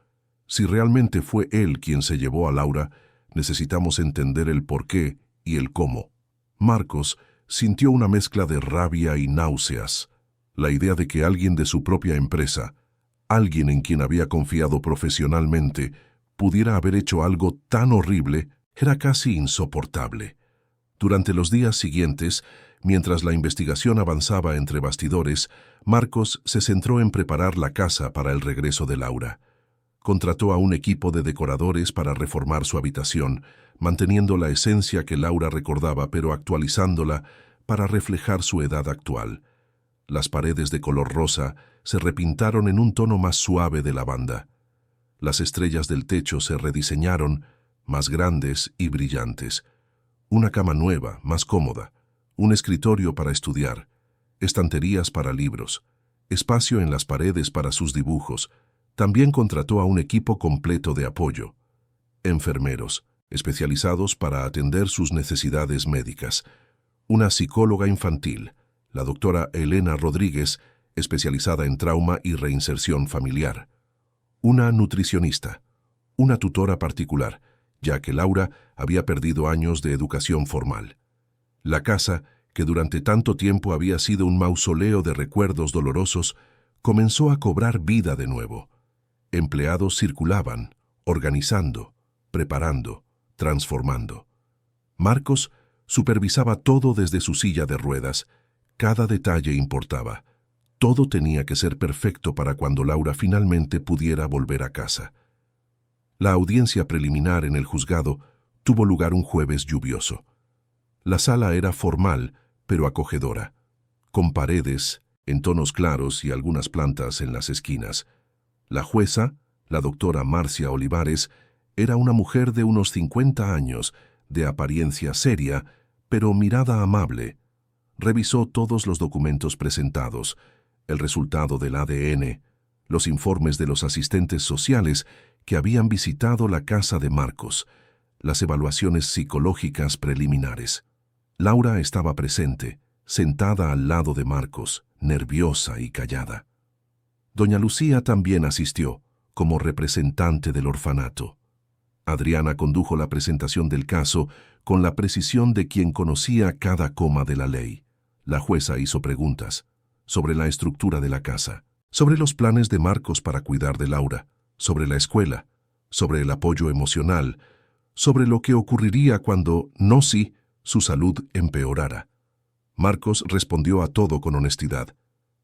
Si realmente fue él quien se llevó a Laura, necesitamos entender el por qué y el cómo. Marcos sintió una mezcla de rabia y náuseas. La idea de que alguien de su propia empresa, alguien en quien había confiado profesionalmente, pudiera haber hecho algo tan horrible, era casi insoportable. Durante los días siguientes, mientras la investigación avanzaba entre bastidores, Marcos se centró en preparar la casa para el regreso de Laura. Contrató a un equipo de decoradores para reformar su habitación, manteniendo la esencia que Laura recordaba, pero actualizándola para reflejar su edad actual. Las paredes de color rosa se repintaron en un tono más suave de lavanda. Las estrellas del techo se rediseñaron, más grandes y brillantes. Una cama nueva, más cómoda, un escritorio para estudiar, estanterías para libros, espacio en las paredes para sus dibujos, También contrató a un equipo completo de apoyo. Enfermeros, especializados para atender sus necesidades médicas. Una psicóloga infantil, la doctora Elena Rodríguez, especializada en trauma y reinserción familiar. Una nutricionista. Una tutora particular, ya que Laura había perdido años de educación formal. La casa, que durante tanto tiempo había sido un mausoleo de recuerdos dolorosos, comenzó a cobrar vida de nuevo. Empleados circulaban, organizando, preparando, transformando. Marcos supervisaba todo desde su silla de ruedas. Cada detalle importaba. Todo tenía que ser perfecto para cuando Laura finalmente pudiera volver a casa. La audiencia preliminar en el juzgado tuvo lugar un jueves lluvioso. La sala era formal, pero acogedora, con paredes en tonos claros y algunas plantas en las esquinas. La jueza, la doctora Marcia Olivares, era una mujer de unos 50 años, de apariencia seria, pero mirada amable. Revisó todos los documentos presentados, el resultado del ADN, los informes de los asistentes sociales que habían visitado la casa de Marcos, las evaluaciones psicológicas preliminares. Laura estaba presente, sentada al lado de Marcos, nerviosa y callada. Doña Lucía también asistió, como representante del orfanato. Adriana condujo la presentación del caso con la precisión de quien conocía cada coma de la ley. La jueza hizo preguntas sobre la estructura de la casa, sobre los planes de Marcos para cuidar de Laura, sobre la escuela, sobre el apoyo emocional, sobre lo que ocurriría cuando, no si, su salud empeorara. Marcos respondió a todo con honestidad.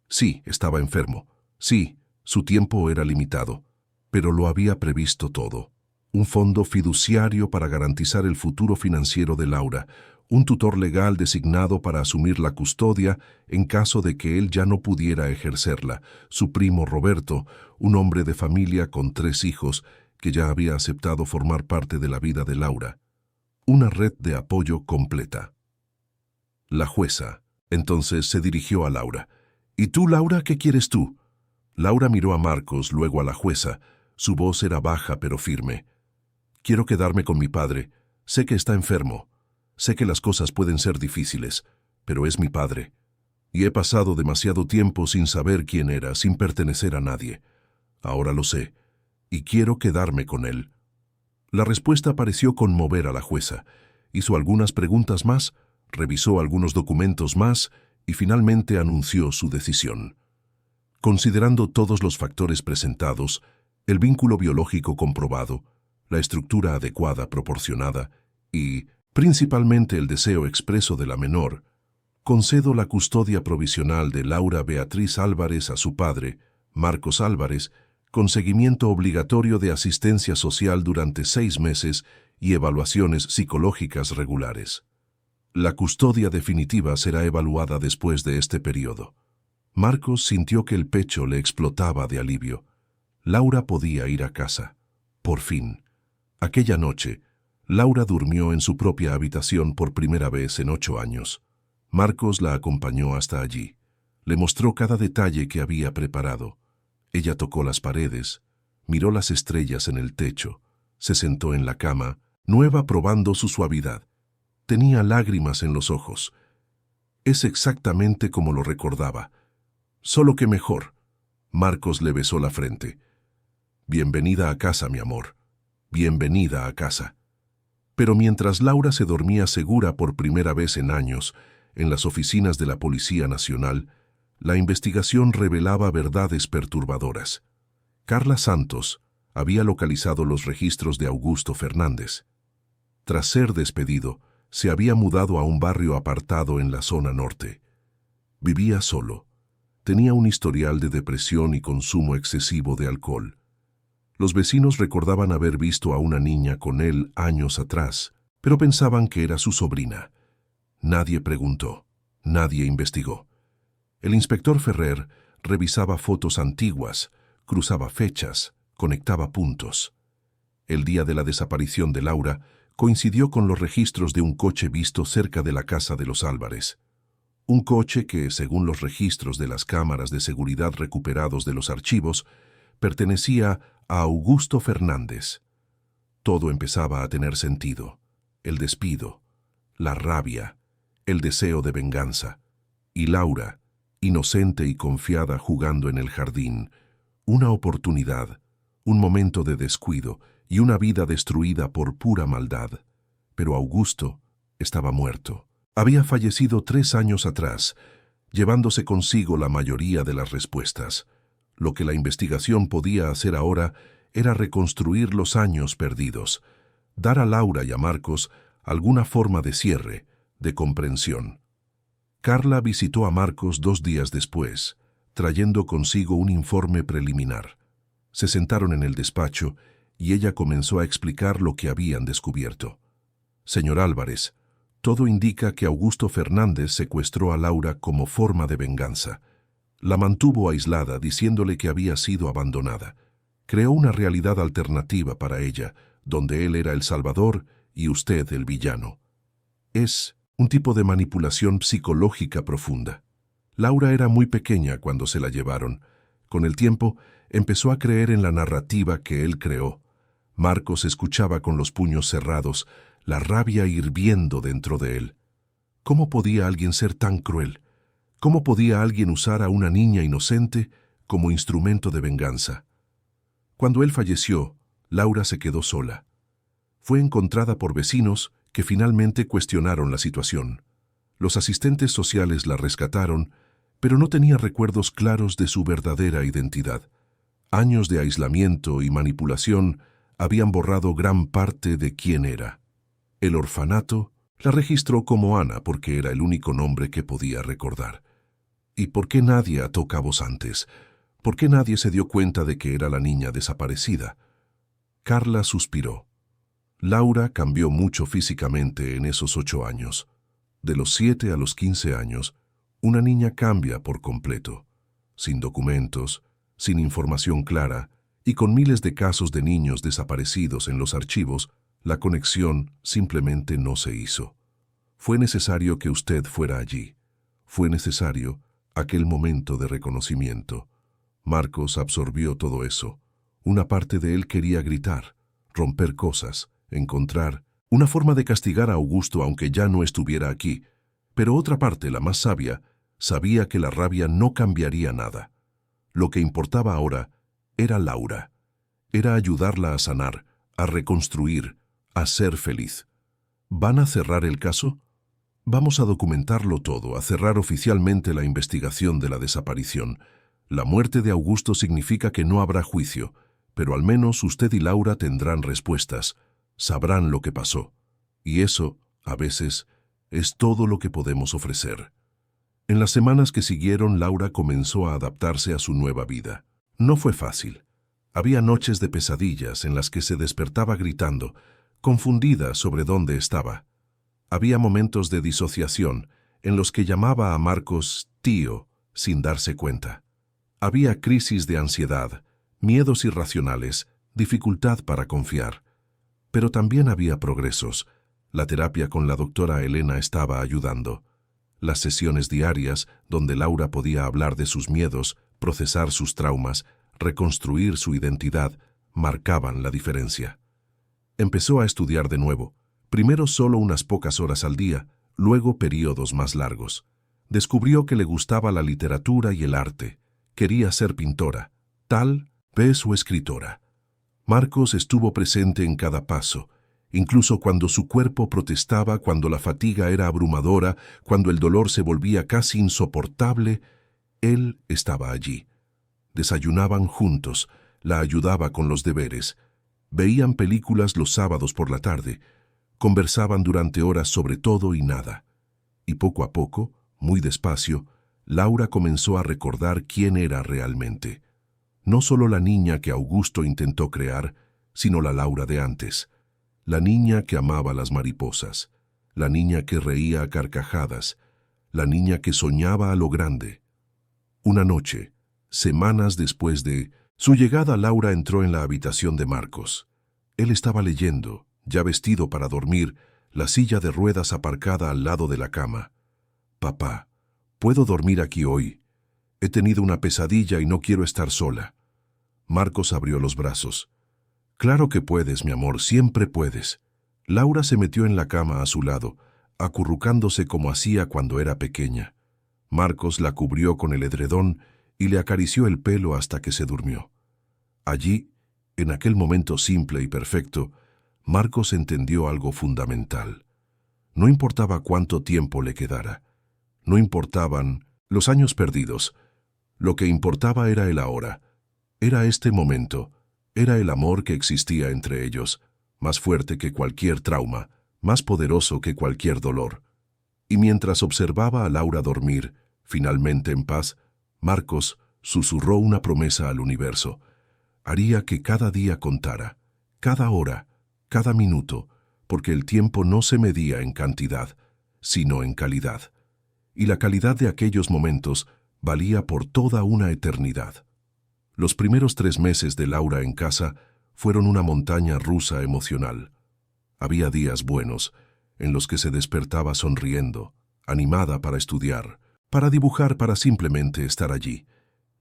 Sí, estaba enfermo. Sí, su tiempo era limitado. Pero lo había previsto todo. Un fondo fiduciario para garantizar el futuro financiero de Laura, un tutor legal designado para asumir la custodia en caso de que él ya no pudiera ejercerla, su primo Roberto, un hombre de familia con 3 hijos que ya había aceptado formar parte de la vida de Laura. Una red de apoyo completa. La jueza, entonces, se dirigió a Laura. ¿Y tú, Laura, qué quieres tú? Laura miró a Marcos, luego a la jueza. Su voz era baja pero firme. Quiero quedarme con mi padre. Sé que está enfermo. Sé que las cosas pueden ser difíciles, pero es mi padre. Y he pasado demasiado tiempo sin saber quién era, sin pertenecer a nadie. Ahora lo sé, y quiero quedarme con él. La respuesta pareció conmover a la jueza. Hizo algunas preguntas más, revisó algunos documentos más y finalmente anunció su decisión. Considerando todos los factores presentados, el vínculo biológico comprobado, la estructura adecuada proporcionada y, principalmente, el deseo expreso de la menor, concedo la custodia provisional de Laura Beatriz Álvarez a su padre, Marcos Álvarez, con seguimiento obligatorio de asistencia social durante 6 meses y evaluaciones psicológicas regulares. La custodia definitiva será evaluada después de este periodo. Marcos sintió que el pecho le explotaba de alivio. Laura podía ir a casa. Por fin. Aquella noche, Laura durmió en su propia habitación por primera vez en 8 años. Marcos la acompañó hasta allí. Le mostró cada detalle que había preparado. Ella tocó las paredes, miró las estrellas en el techo, se sentó en la cama, nueva probando su suavidad. Tenía lágrimas en los ojos. Es exactamente como lo recordaba. Solo que mejor. Marcos le besó la frente. Bienvenida a casa, mi amor. Bienvenida a casa. Pero mientras Laura se dormía segura por primera vez en años, en las oficinas de la Policía Nacional, la investigación revelaba verdades perturbadoras. Carla Santos había localizado los registros de Augusto Fernández. Tras ser despedido, se había mudado a un barrio apartado en la zona norte. Vivía solo. Tenía un historial de depresión y consumo excesivo de alcohol. Los vecinos recordaban haber visto a una niña con él años atrás, pero pensaban que era su sobrina. Nadie preguntó, nadie investigó. El inspector Ferrer revisaba fotos antiguas, cruzaba fechas, conectaba puntos. El día de la desaparición de Laura coincidió con los registros de un coche visto cerca de la casa de los Álvarez. Un coche que, según los registros de las cámaras de seguridad recuperados de los archivos, pertenecía a Augusto Fernández. Todo empezaba a tener sentido. El despido, la rabia, el deseo de venganza. Y Laura, inocente y confiada jugando en el jardín. Una oportunidad, un momento de descuido y una vida destruida por pura maldad. Pero Augusto estaba muerto. Había fallecido 3 años atrás, llevándose consigo la mayoría de las respuestas. Lo que la investigación podía hacer ahora era reconstruir los años perdidos, dar a Laura y a Marcos alguna forma de cierre, de comprensión. Carla visitó a Marcos 2 días después, trayendo consigo un informe preliminar. Se sentaron en el despacho y ella comenzó a explicar lo que habían descubierto. Señor Álvarez, todo indica que Augusto Fernández secuestró a Laura como forma de venganza. La mantuvo aislada diciéndole que había sido abandonada. Creó una realidad alternativa para ella, donde él era el salvador y usted el villano. Es un tipo de manipulación psicológica profunda. Laura era muy pequeña cuando se la llevaron. Con el tiempo, empezó a creer en la narrativa que él creó. Marcos escuchaba con los puños cerrados, la rabia hirviendo dentro de él. ¿Cómo podía alguien ser tan cruel? ¿Cómo podía alguien usar a una niña inocente como instrumento de venganza? Cuando él falleció, Laura se quedó sola. Fue encontrada por vecinos que finalmente cuestionaron la situación. Los asistentes sociales la rescataron, pero no tenía recuerdos claros de su verdadera identidad. Años de aislamiento y manipulación habían borrado gran parte de quién era. El orfanato la registró como Ana porque era el único nombre que podía recordar. ¿Y por qué nadie ató cabos antes? ¿Por qué nadie se dio cuenta de que era la niña desaparecida? Carla suspiró. Laura cambió mucho físicamente en esos 8 años. De los 7 a los 15 años, una niña cambia por completo, sin documentos, sin información clara y con miles de casos de niños desaparecidos en los archivos. La conexión simplemente no se hizo. Fue necesario que usted fuera allí. Fue necesario aquel momento de reconocimiento. Marcos absorbió todo eso. Una parte de él quería gritar, romper cosas, encontrar una forma de castigar a Augusto aunque ya no estuviera aquí. Pero otra parte, la más sabia, sabía que la rabia no cambiaría nada. Lo que importaba ahora era Laura. Era ayudarla a sanar, a reconstruir, a ser feliz. ¿Van a cerrar el caso? Vamos a documentarlo todo, a cerrar oficialmente la investigación de la desaparición. La muerte de Augusto significa que no habrá juicio, pero al menos usted y Laura tendrán respuestas, sabrán lo que pasó. Y eso, a veces, es todo lo que podemos ofrecer. En las semanas que siguieron, Laura comenzó a adaptarse a su nueva vida. No fue fácil. Había noches de pesadillas en las que se despertaba gritando, confundida sobre dónde estaba. Había momentos de disociación en los que llamaba a Marcos tío sin darse cuenta. Había crisis de ansiedad, miedos irracionales, dificultad para confiar. Pero también había progresos. La terapia con la doctora Elena estaba ayudando. Las sesiones diarias, donde Laura podía hablar de sus miedos, procesar sus traumas, reconstruir su identidad, marcaban la diferencia. Empezó a estudiar de nuevo, primero solo unas pocas horas al día, luego periodos más largos. Descubrió que le gustaba la literatura y el arte. Quería ser pintora, tal vez o escritora. Marcos estuvo presente en cada paso, incluso cuando su cuerpo protestaba, cuando la fatiga era abrumadora, cuando el dolor se volvía casi insoportable. Él estaba allí. Desayunaban juntos, la ayudaba con los deberes. Veían películas los sábados por la tarde, conversaban durante horas sobre todo y nada. Y poco a poco, muy despacio, Laura comenzó a recordar quién era realmente. No solo la niña que Augusto intentó crear, sino la Laura de antes. La niña que amaba las mariposas, la niña que reía a carcajadas, la niña que soñaba a lo grande. Una noche, semanas después de su llegada, Laura entró en la habitación de Marcos. Él estaba leyendo, ya vestido para dormir, la silla de ruedas aparcada al lado de la cama. «Papá, ¿puedo dormir aquí hoy? He tenido una pesadilla y no quiero estar sola». Marcos abrió los brazos. «Claro que puedes, mi amor, siempre puedes». Laura se metió en la cama a su lado, acurrucándose como hacía cuando era pequeña. Marcos la cubrió con el edredón y le acarició el pelo hasta que se durmió. Allí, en aquel momento simple y perfecto, Marcos entendió algo fundamental. No importaba cuánto tiempo le quedara. No importaban los años perdidos. Lo que importaba era el ahora. Era este momento. Era el amor que existía entre ellos, más fuerte que cualquier trauma, más poderoso que cualquier dolor. Y mientras observaba a Laura dormir, finalmente en paz, Marcos susurró una promesa al universo. Haría que cada día contara, cada hora, cada minuto, porque el tiempo no se medía en cantidad, sino en calidad. Y la calidad de aquellos momentos valía por toda una eternidad. Los primeros 3 meses de Laura en casa fueron una montaña rusa emocional. Había días buenos, en los que se despertaba sonriendo, animada para estudiar, para dibujar, para simplemente estar allí.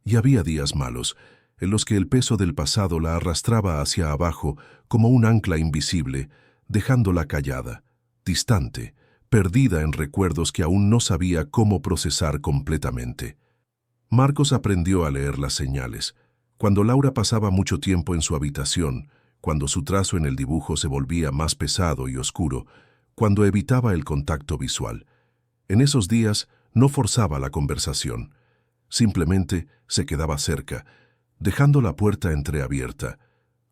Y había días malos, en los que el peso del pasado la arrastraba hacia abajo como un ancla invisible, dejándola callada, distante, perdida en recuerdos que aún no sabía cómo procesar completamente. Marcos aprendió a leer las señales. Cuando Laura pasaba mucho tiempo en su habitación, cuando su trazo en el dibujo se volvía más pesado y oscuro, cuando evitaba el contacto visual. En esos días no forzaba la conversación. Simplemente se quedaba cerca, dejando la puerta entreabierta,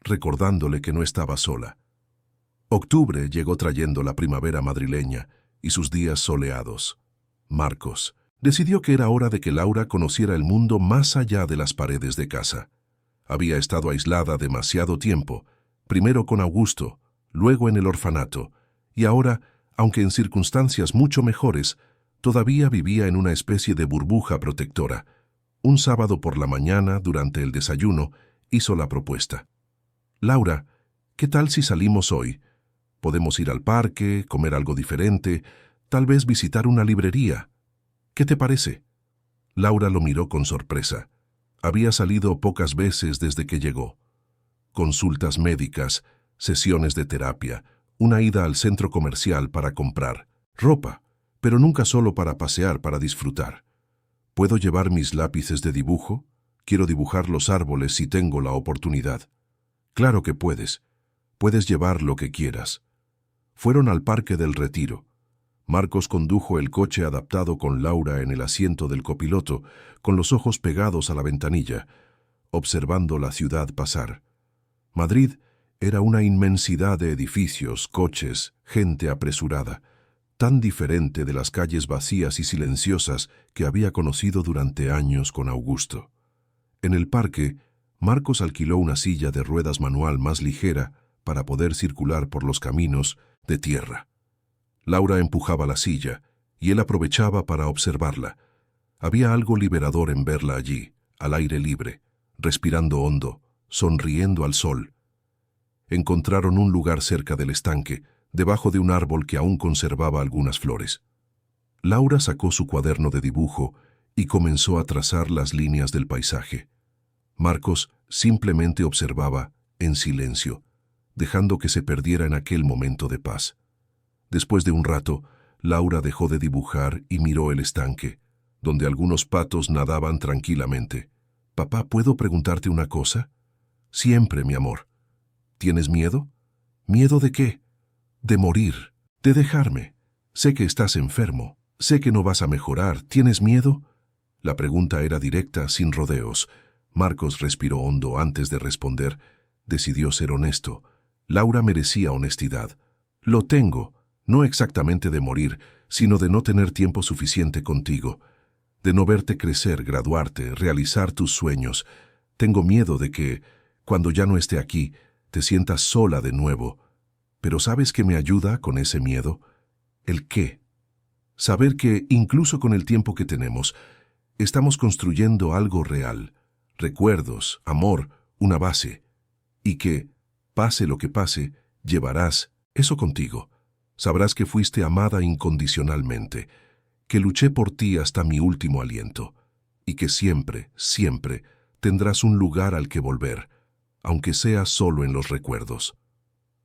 recordándole que no estaba sola. Octubre llegó trayendo la primavera madrileña y sus días soleados. Marcos decidió que era hora de que Laura conociera el mundo más allá de las paredes de casa. Había estado aislada demasiado tiempo, primero con Augusto, luego en el orfanato, y ahora, aunque en circunstancias mucho mejores, todavía vivía en una especie de burbuja protectora. Un sábado por la mañana, durante el desayuno, hizo la propuesta. «Laura, ¿qué tal si salimos hoy? Podemos ir al parque, comer algo diferente, tal vez visitar una librería. ¿Qué te parece?» Laura lo miró con sorpresa. Había salido pocas veces desde que llegó. Consultas médicas, sesiones de terapia, una ida al centro comercial para comprar ropa, pero nunca solo para pasear, para disfrutar. ¿Puedo llevar mis lápices de dibujo? Quiero dibujar los árboles si tengo la oportunidad. Claro que puedes. Puedes llevar lo que quieras. Fueron al Parque del Retiro. Marcos condujo el coche adaptado con Laura en el asiento del copiloto, con los ojos pegados a la ventanilla, observando la ciudad pasar. Madrid era una inmensidad de edificios, coches, gente apresurada, tan diferente de las calles vacías y silenciosas que había conocido durante años con Augusto. En el parque, Marcos alquiló una silla de ruedas manual más ligera para poder circular por los caminos de tierra. Laura empujaba la silla y él aprovechaba para observarla. Había algo liberador en verla allí, al aire libre, respirando hondo, sonriendo al sol. Encontraron un lugar cerca del estanque, debajo de un árbol que aún conservaba algunas flores. Laura sacó su cuaderno de dibujo y comenzó a trazar las líneas del paisaje. Marcos simplemente observaba, en silencio, dejando que se perdiera en aquel momento de paz. Después de un rato, Laura dejó de dibujar y miró el estanque, donde algunos patos nadaban tranquilamente. «Papá, ¿puedo preguntarte una cosa?» «Siempre, mi amor». «¿Tienes miedo?» «¿Miedo de qué?» «De morir, de dejarme. Sé que estás enfermo, sé que no vas a mejorar. ¿Tienes miedo?» La pregunta era directa, sin rodeos. Marcos respiró hondo antes de responder. Decidió ser honesto. Laura merecía honestidad. «Lo tengo, no exactamente de morir, sino de no tener tiempo suficiente contigo, de no verte crecer, graduarte, realizar tus sueños. Tengo miedo de que, cuando ya no esté aquí, te sientas sola de nuevo. Pero ¿sabes qué me ayuda con ese miedo? ¿El qué? Saber que, incluso con el tiempo que tenemos, estamos construyendo algo real, recuerdos, amor, una base, y que, pase lo que pase, llevarás eso contigo. Sabrás que fuiste amada incondicionalmente, que luché por ti hasta mi último aliento, y que siempre, siempre tendrás un lugar al que volver, aunque sea solo en los recuerdos.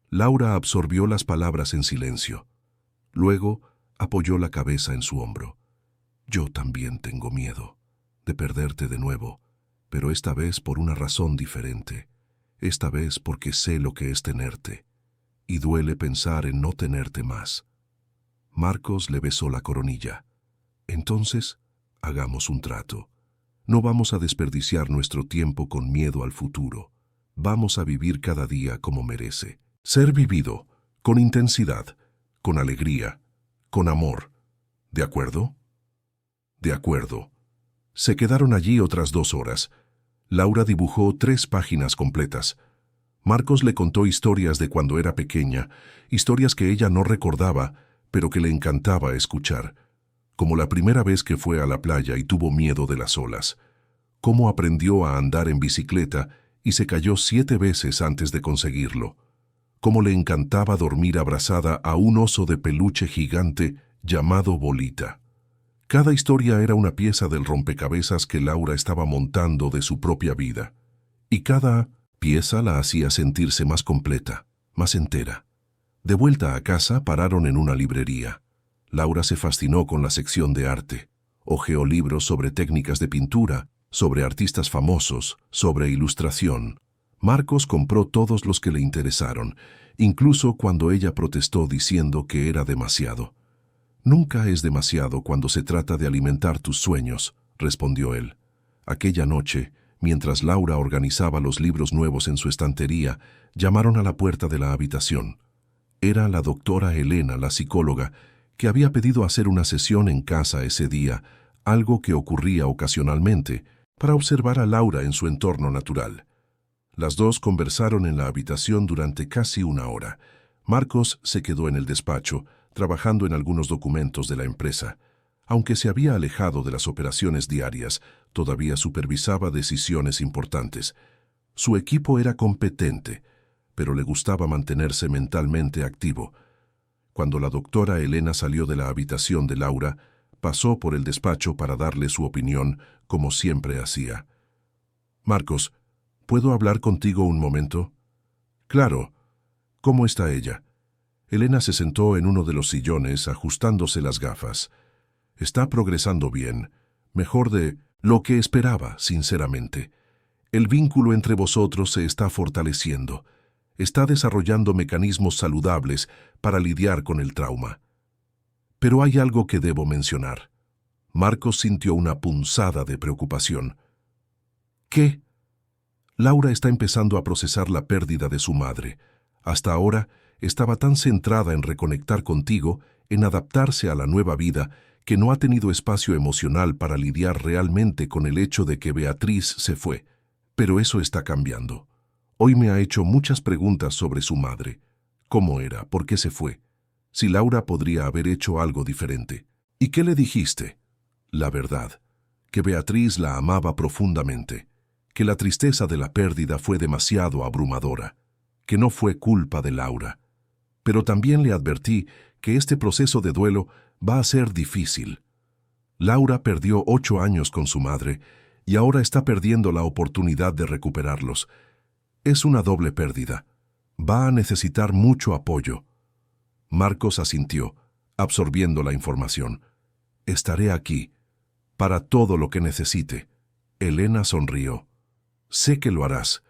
Laura absorbió las palabras en silencio. Luego apoyó la cabeza en su hombro. Yo también tengo miedo de perderte de nuevo, pero esta vez por una razón diferente. Esta vez porque sé lo que es tenerte, y duele pensar en no tenerte más. Marcos le besó la coronilla. Entonces, hagamos un trato. No vamos a desperdiciar nuestro tiempo con miedo al futuro. Vamos a vivir cada día como merece. Ser vivido, con intensidad, con alegría, con amor. ¿De acuerdo? De acuerdo. Se quedaron allí otras 2 horas. Laura dibujó 3 páginas completas. Marcos le contó historias de cuando era pequeña, historias que ella no recordaba, pero que le encantaba escuchar. Como la primera vez que fue a la playa y tuvo miedo de las olas. Cómo aprendió a andar en bicicleta y se cayó 7 veces antes de conseguirlo. Cómo le encantaba dormir abrazada a un oso de peluche gigante llamado Bolita. Cada historia era una pieza del rompecabezas que Laura estaba montando de su propia vida. Y cada pieza la hacía sentirse más completa, más entera. De vuelta a casa pararon en una librería. Laura se fascinó con la sección de arte. Hojeó libros sobre técnicas de pintura, sobre artistas famosos, sobre ilustración. Marcos compró todos los que le interesaron, incluso cuando ella protestó diciendo que era demasiado. Nunca es demasiado cuando se trata de alimentar tus sueños, respondió él. Aquella noche, mientras Laura organizaba los libros nuevos en su estantería, llamaron a la puerta de la habitación. Era la doctora Elena, la psicóloga, que había pedido hacer una sesión en casa ese día, algo que ocurría ocasionalmente, para observar a Laura en su entorno natural. Las dos conversaron en la habitación durante casi 1 hora. Marcos se quedó en el despacho, trabajando en algunos documentos de la empresa. Aunque se había alejado de las operaciones diarias, todavía supervisaba decisiones importantes. Su equipo era competente, pero le gustaba mantenerse mentalmente activo. Cuando la doctora Elena salió de la habitación de Laura, pasó por el despacho para darle su opinión, como siempre hacía. «Marcos, ¿puedo hablar contigo un momento?» «Claro. ¿Cómo está ella?» Elena se sentó en uno de los sillones, ajustándose las gafas. «Está progresando bien, mejor de lo que esperaba, sinceramente. El vínculo entre vosotros se está fortaleciendo. Está desarrollando mecanismos saludables para lidiar con el trauma. Pero hay algo que debo mencionar». Marcos sintió una punzada de preocupación. «¿Qué?» Laura está empezando a procesar la pérdida de su madre. Hasta ahora estaba tan centrada en reconectar contigo, en adaptarse a la nueva vida, que no ha tenido espacio emocional para lidiar realmente con el hecho de que Beatriz se fue. Pero eso está cambiando. Hoy me ha hecho muchas preguntas sobre su madre. ¿Cómo era? ¿Por qué se fue? Si Laura podría haber hecho algo diferente. ¿Y qué le dijiste? La verdad, que Beatriz la amaba profundamente, que la tristeza de la pérdida fue demasiado abrumadora, que no fue culpa de Laura. Pero también le advertí que este proceso de duelo va a ser difícil. Laura perdió 8 años con su madre y ahora está perdiendo la oportunidad de recuperarlos. Es una doble pérdida. Va a necesitar mucho apoyo. Marcos asintió, absorbiendo la información. «Estaré aquí, para todo lo que necesite». Elena sonrió. «Sé que lo harás.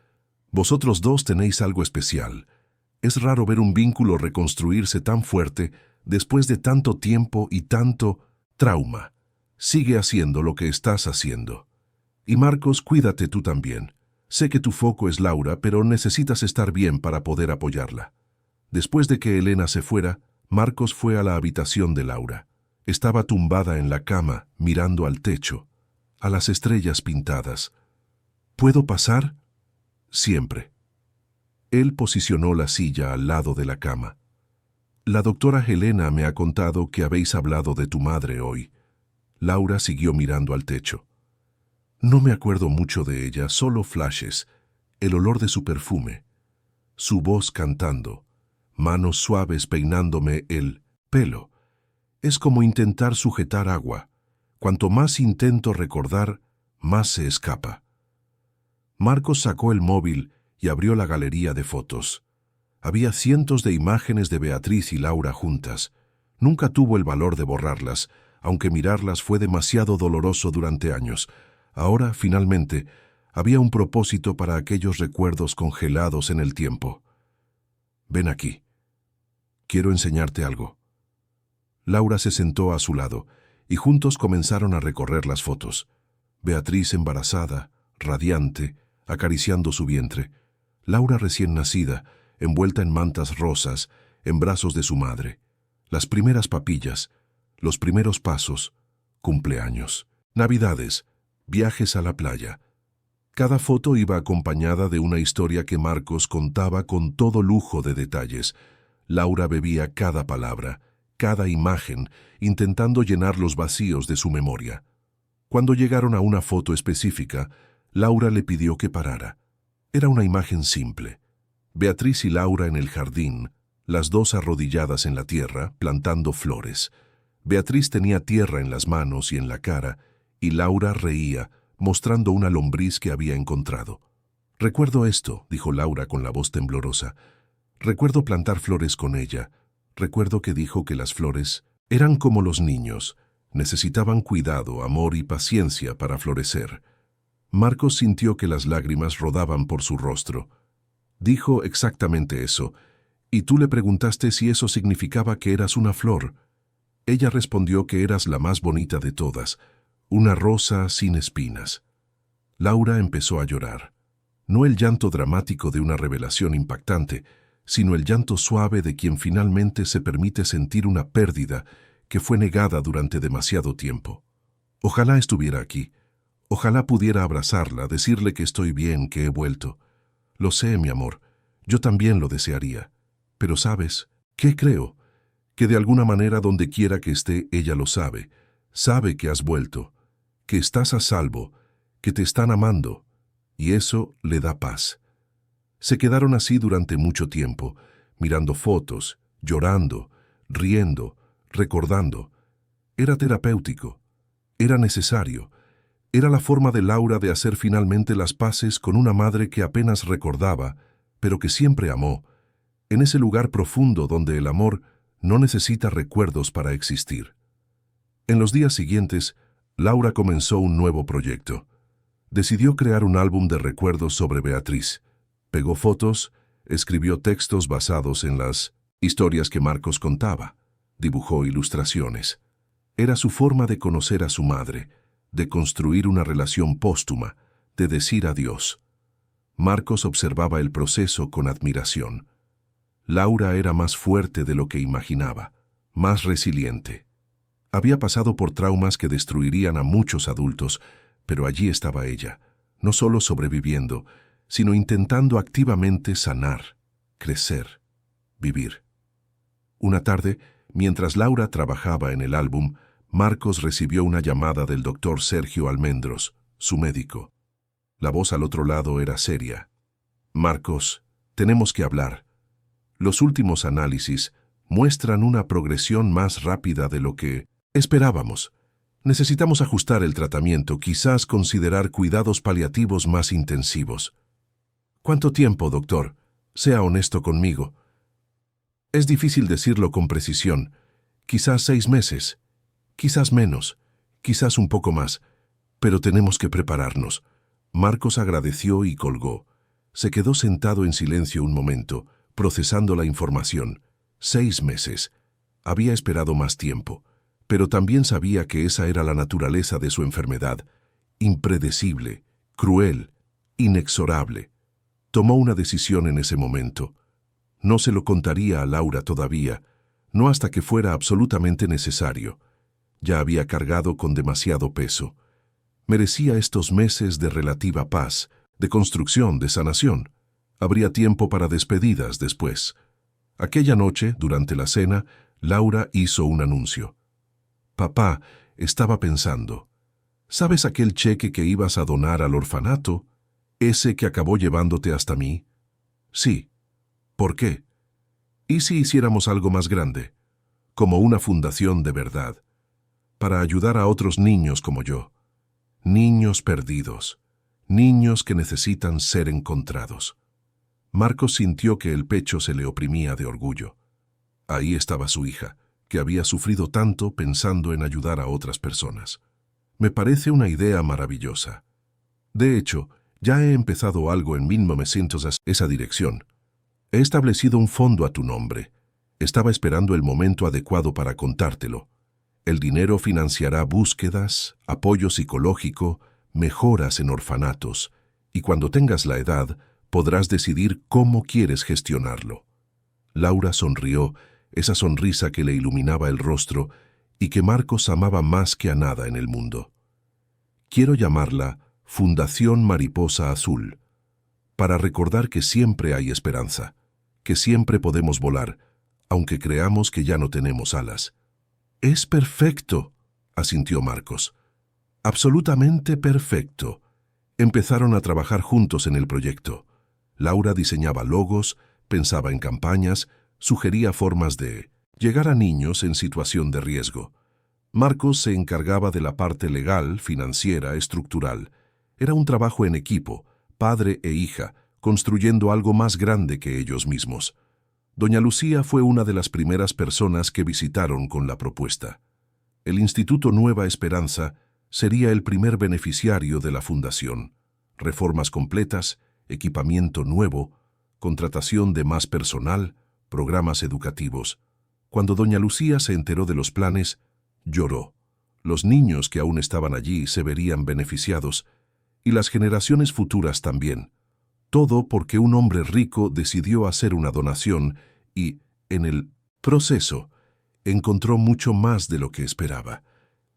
Vosotros dos tenéis algo especial. Es raro ver un vínculo reconstruirse tan fuerte después de tanto tiempo y tanto trauma. Sigue haciendo lo que estás haciendo. Y Marcos, cuídate tú también. Sé que tu foco es Laura, pero necesitas estar bien para poder apoyarla». Después de que Elena se fuera, Marcos fue a la habitación de Laura. Estaba tumbada en la cama, mirando al techo, a las estrellas pintadas. «¿Puedo pasar?» «Siempre». Él posicionó la silla al lado de la cama. «La doctora Helena me ha contado que habéis hablado de tu madre hoy». Laura siguió mirando al techo. «No me acuerdo mucho de ella, solo flashes, el olor de su perfume, su voz cantando, manos suaves peinándome el pelo. Es como intentar sujetar agua. Cuanto más intento recordar, más se escapa». Marcos sacó el móvil y abrió la galería de fotos. Había cientos de imágenes de Beatriz y Laura juntas. Nunca tuvo el valor de borrarlas, aunque mirarlas fue demasiado doloroso durante años. Ahora, finalmente, había un propósito para aquellos recuerdos congelados en el tiempo. «Ven aquí. Quiero enseñarte algo». Laura se sentó a su lado, y juntos comenzaron a recorrer las fotos. Beatriz embarazada, radiante, acariciando su vientre. Laura recién nacida, envuelta en mantas rosas, en brazos de su madre. Las primeras papillas, los primeros pasos, cumpleaños, navidades, viajes a la playa. Cada foto iba acompañada de una historia que Marcos contaba con todo lujo de detalles. Laura bebía cada palabra, cada imagen, intentando llenar los vacíos de su memoria. Cuando llegaron a una foto específica, Laura le pidió que parara. Era una imagen simple. Beatriz y Laura en el jardín, las dos arrodilladas en la tierra, plantando flores. Beatriz tenía tierra en las manos y en la cara, y Laura reía, mostrando una lombriz que había encontrado. «Recuerdo esto», dijo Laura con la voz temblorosa. «Recuerdo plantar flores con ella. Recuerdo que dijo que las flores eran como los niños. Necesitaban cuidado, amor y paciencia para florecer». Marcos sintió que las lágrimas rodaban por su rostro. «Dijo exactamente eso. Y tú le preguntaste si eso significaba que eras una flor. Ella respondió que eras la más bonita de todas, una rosa sin espinas». Laura empezó a llorar. No el llanto dramático de una revelación impactante, sino el llanto suave de quien finalmente se permite sentir una pérdida que fue negada durante demasiado tiempo. «Ojalá estuviera aquí. Ojalá pudiera abrazarla, decirle que estoy bien, que he vuelto. Lo sé, mi amor, yo también lo desearía. Pero ¿sabes qué creo? Que de alguna manera donde quiera que esté, ella lo sabe. Sabe que has vuelto, que estás a salvo, que te están amando, y eso le da paz». Se quedaron así durante mucho tiempo, mirando fotos, llorando, riendo, recordando. Era terapéutico, era necesario. Era la forma de Laura de hacer finalmente las paces con una madre que apenas recordaba, pero que siempre amó, en ese lugar profundo donde el amor no necesita recuerdos para existir. En los días siguientes, Laura comenzó un nuevo proyecto. Decidió crear un álbum de recuerdos sobre Beatriz. Pegó fotos, escribió textos basados en las historias que Marcos contaba, dibujó ilustraciones. Era su forma de conocer a su madre, de construir una relación póstuma, de decir adiós. Marcos observaba el proceso con admiración. Laura era más fuerte de lo que imaginaba, más resiliente. Había pasado por traumas que destruirían a muchos adultos, pero allí estaba ella, no solo sobreviviendo, sino intentando activamente sanar, crecer, vivir. Una tarde, mientras Laura trabajaba en el álbum, Marcos recibió una llamada del doctor Sergio Almendros, su médico. La voz al otro lado era seria. «Marcos, tenemos que hablar. Los últimos análisis muestran una progresión más rápida de lo que esperábamos. Necesitamos ajustar el tratamiento, quizás considerar cuidados paliativos más intensivos». «¿Cuánto tiempo, doctor? Sea honesto conmigo». «Es difícil decirlo con precisión. Quizás 6 meses. Quizás menos, quizás un poco más, pero tenemos que prepararnos». Marcos agradeció y colgó. Se quedó sentado en silencio un momento, procesando la información. 6 meses. Había esperado más tiempo, pero también sabía que esa era la naturaleza de su enfermedad. Impredecible, cruel, inexorable. Tomó una decisión en ese momento. No se lo contaría a Laura todavía, no hasta que fuera absolutamente necesario. Ya había cargado con demasiado peso. Merecía estos meses de relativa paz, de construcción, de sanación. Habría tiempo para despedidas después. Aquella noche, durante la cena, Laura hizo un anuncio. «Papá, estaba pensando. ¿Sabes aquel cheque que ibas a donar al orfanato? ¿Ese que acabó llevándote hasta mí?» «Sí». «¿Por qué? ¿Y si hiciéramos algo más grande? Como una fundación de verdad, para ayudar a otros niños como yo. Niños perdidos, Niños que necesitan ser encontrados. Marcos sintió que el pecho se le oprimía de orgullo. Ahí estaba su hija, que había sufrido tanto pensando en ayudar a otras personas. Me parece una idea maravillosa. De hecho, ya he empezado algo en 1900 a esa dirección. He establecido un fondo a tu nombre. Estaba esperando el momento adecuado para contártelo. El dinero financiará búsquedas, apoyo psicológico, mejoras en orfanatos, y cuando tengas la edad, podrás decidir cómo quieres gestionarlo. Laura sonrió, esa sonrisa que le iluminaba el rostro y que Marcos amaba más que a nada en el mundo. Quiero llamarla Fundación Mariposa Azul, para recordar que siempre hay esperanza, que siempre podemos volar, aunque creamos que ya no tenemos alas. «Es perfecto», asintió Marcos. «Absolutamente perfecto». Empezaron a trabajar juntos en el proyecto. Laura diseñaba logos, pensaba en campañas, sugería formas de llegar a niños en situación de riesgo. Marcos se encargaba de la parte legal, financiera, estructural. Era un trabajo en equipo, padre e hija, construyendo algo más grande que ellos mismos. Doña Lucía fue una de las primeras personas que visitaron con la propuesta. El Instituto Nueva Esperanza sería el primer beneficiario de la fundación. Reformas completas, equipamiento nuevo, contratación de más personal, programas educativos. Cuando doña Lucía se enteró de los planes, lloró. Los niños que aún estaban allí se verían beneficiados, y las generaciones futuras también. Todo porque un hombre rico decidió hacer una donación y, en el proceso, encontró mucho más de lo que esperaba.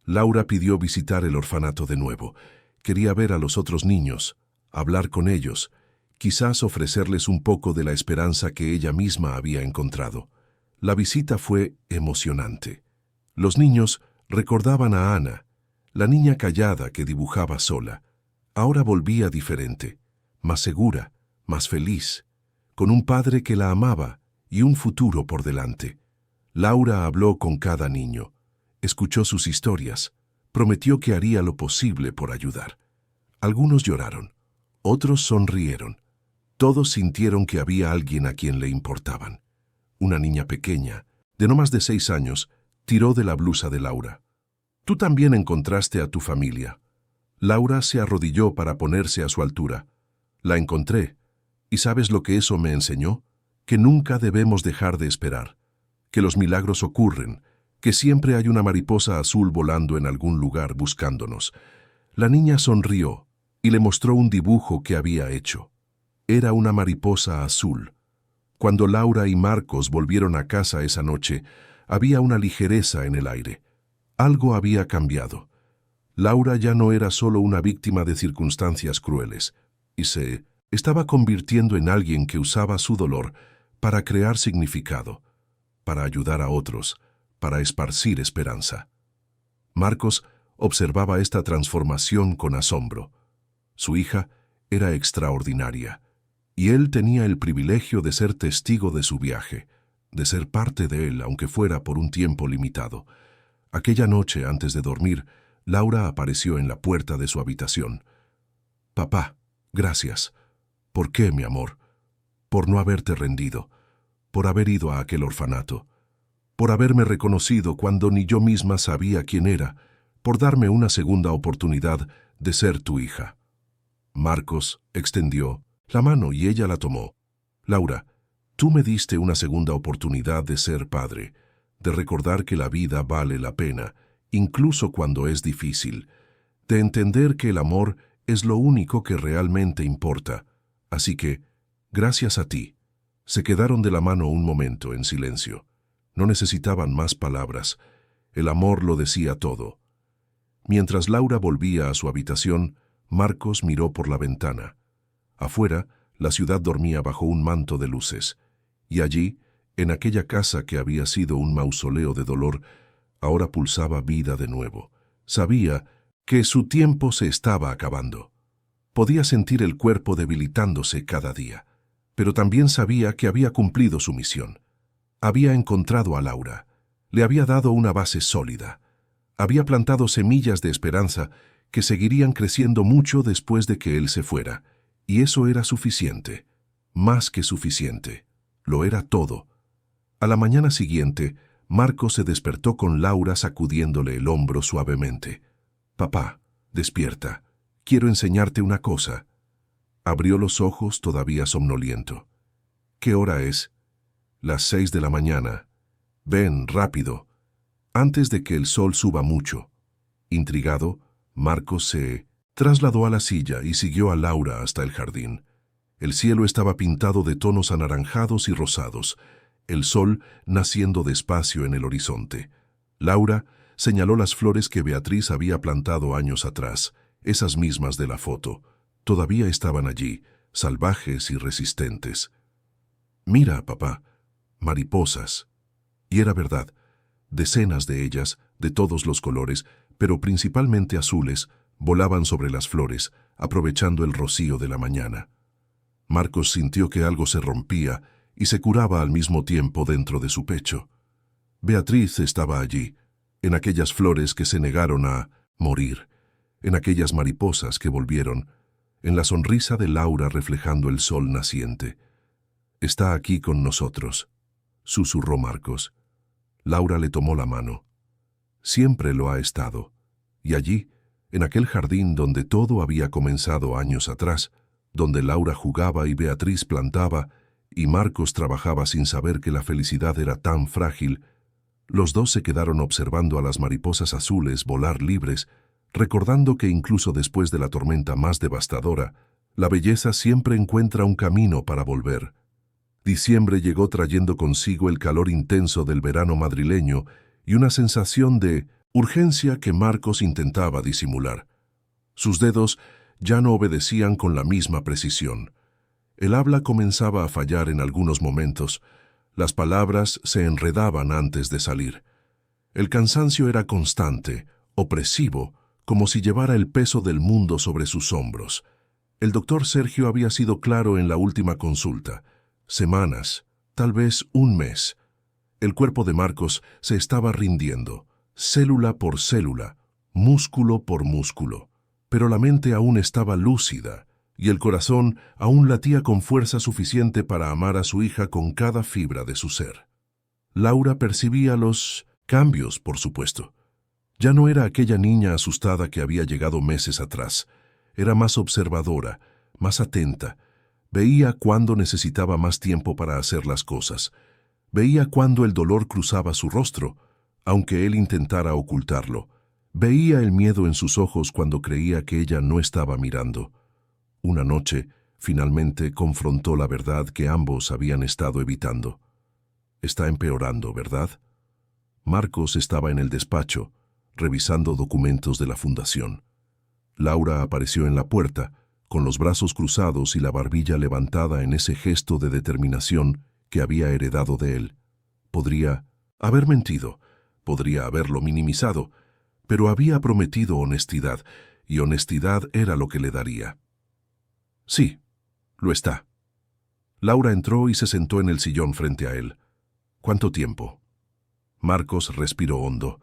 Laura pidió visitar el orfanato de nuevo. Quería ver a los otros niños, hablar con ellos, quizás ofrecerles un poco de la esperanza que ella misma había encontrado. La visita fue emocionante. Los niños recordaban a Ana, la niña callada que dibujaba sola. Ahora volvía diferente, más segura, más feliz, con un padre que la amaba y un futuro por delante. Laura habló con cada niño, escuchó sus historias, prometió que haría lo posible por ayudar. Algunos lloraron, otros sonrieron. Todos sintieron que había alguien a quien le importaban. Una niña pequeña, de no más de 6 años, tiró de la blusa de Laura. «Tú también encontraste a tu familia». Laura se arrodilló para ponerse a su altura. «La encontré. ¿Y sabes lo que eso me enseñó? Que nunca debemos dejar de esperar. Que los milagros ocurren, que siempre hay una mariposa azul volando en algún lugar buscándonos». La niña sonrió y le mostró un dibujo que había hecho. Era una mariposa azul. Cuando Laura y Marcos volvieron a casa esa noche, había una ligereza en el aire. Algo había cambiado. Laura ya no era solo una víctima de circunstancias crueles, y se estaba convirtiendo en alguien que usaba su dolor para crear significado, para ayudar a otros, para esparcir esperanza. Marcos observaba esta transformación con asombro. Su hija era extraordinaria, y él tenía el privilegio de ser testigo de su viaje, de ser parte de él, aunque fuera por un tiempo limitado. Aquella noche, antes de dormir, Laura apareció en la puerta de su habitación. «Papá, gracias». «¿Por qué, mi amor?» «Por no haberte rendido, por haber ido a aquel orfanato, por haberme reconocido cuando ni yo misma sabía quién era, por darme una segunda oportunidad de ser tu hija». Marcos extendió la mano y ella la tomó. «Laura, tú me diste una segunda oportunidad de ser padre, de recordar que la vida vale la pena, incluso cuando es difícil, de entender que el amor es lo único que realmente importa. Así que, gracias a ti». Se quedaron de la mano un momento en silencio. No necesitaban más palabras. El amor lo decía todo. Mientras Laura volvía a su habitación, Marcos miró por la ventana. Afuera, la ciudad dormía bajo un manto de luces. Y allí, en aquella casa que había sido un mausoleo de dolor, ahora pulsaba vida de nuevo. Sabía que su tiempo se estaba acabando. Podía sentir el cuerpo debilitándose cada día, pero también sabía que había cumplido su misión. Había encontrado a Laura, le había dado una base sólida, había plantado semillas de esperanza que seguirían creciendo mucho después de que él se fuera, y eso era suficiente, más que suficiente, lo era todo. A la mañana siguiente, Marcos se despertó con Laura sacudiéndole el hombro suavemente. «Papá, despierta, quiero enseñarte una cosa». Abrió los ojos todavía somnoliento. «¿Qué hora es?» «Las 6 de la mañana. Ven, rápido, antes de que el sol suba mucho». Intrigado, Marcos se trasladó a la silla y siguió a Laura hasta el jardín. El cielo estaba pintado de tonos anaranjados y rosados, el sol naciendo despacio en el horizonte. Laura señaló las flores que Beatriz había plantado años atrás, esas mismas de la foto. Todavía estaban allí, salvajes y resistentes. «Mira, papá, mariposas». Y era verdad, decenas de ellas, de todos los colores, pero principalmente azules, volaban sobre las flores, aprovechando el rocío de la mañana. Marcos sintió que algo se rompía y se curaba al mismo tiempo dentro de su pecho. Beatriz estaba allí, en aquellas flores que se negaron a morir, en aquellas mariposas que volvieron, en la sonrisa de Laura reflejando el sol naciente. «Está aquí con nosotros», susurró Marcos. Laura le tomó la mano. «Siempre lo ha estado. Y allí, en aquel jardín donde todo había comenzado años atrás, donde Laura jugaba y Beatriz plantaba, y Marcos trabajaba sin saber que la felicidad era tan frágil, los dos se quedaron observando a las mariposas azules volar libres, recordando que incluso después de la tormenta más devastadora, la belleza siempre encuentra un camino para volver. Diciembre llegó trayendo consigo el calor intenso del verano madrileño y una sensación de urgencia que Marcos intentaba disimular. Sus dedos ya no obedecían con la misma precisión. El habla comenzaba a fallar en algunos momentos. Las palabras se enredaban antes de salir. El cansancio era constante, opresivo, como si llevara el peso del mundo sobre sus hombros. El doctor Sergio había sido claro en la última consulta. Semanas, tal vez un mes. El cuerpo de Marcos se estaba rindiendo, célula por célula, músculo por músculo. Pero la mente aún estaba lúcida, y el corazón aún latía con fuerza suficiente para amar a su hija con cada fibra de su ser. Laura percibía los cambios, por supuesto. Ya no era aquella niña asustada que había llegado meses atrás. Era más observadora, más atenta. Veía cuándo necesitaba más tiempo para hacer las cosas. Veía cuándo el dolor cruzaba su rostro, aunque él intentara ocultarlo. Veía el miedo en sus ojos cuando creía que ella no estaba mirando. Una noche, finalmente confrontó la verdad que ambos habían estado evitando. «Está empeorando, ¿verdad?» Marcos estaba en el despacho, revisando documentos de la fundación. Laura apareció en la puerta, con los brazos cruzados y la barbilla levantada en ese gesto de determinación que había heredado de él. Podría haber mentido, podría haberlo minimizado, pero había prometido honestidad, y honestidad era lo que le daría. «Sí, lo está». Laura entró y se sentó en el sillón frente a él. «¿Cuánto tiempo?» Marcos respiró hondo.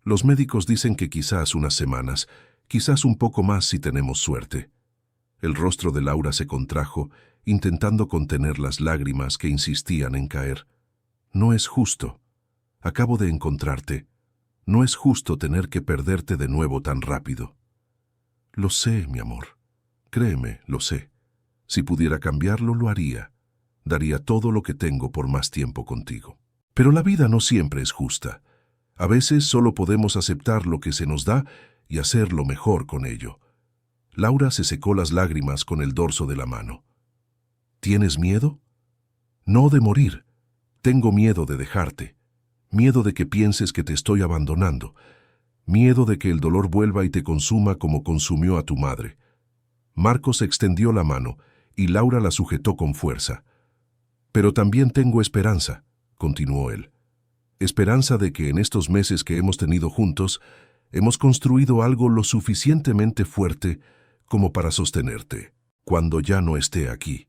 «Los médicos dicen que quizás unas semanas, quizás un poco más si tenemos suerte». El rostro de Laura se contrajo, intentando contener las lágrimas que insistían en caer. «No es justo. Acabo de encontrarte. No es justo tener que perderte de nuevo tan rápido». «Lo sé, mi amor. Créeme, lo sé. Si pudiera cambiarlo, lo haría. Daría todo lo que tengo por más tiempo contigo. Pero la vida no siempre es justa. A veces solo podemos aceptar lo que se nos da y hacer lo mejor con ello». Laura se secó las lágrimas con el dorso de la mano. «¿Tienes miedo?» «No de morir. Tengo miedo de dejarte. Miedo de que pienses que te estoy abandonando. Miedo de que el dolor vuelva y te consuma como consumió a tu madre». Marcos extendió la mano y Laura la sujetó con fuerza. «Pero también tengo esperanza», continuó él. «Esperanza de que en estos meses que hemos tenido juntos, hemos construido algo lo suficientemente fuerte como para sostenerte cuando ya no esté aquí.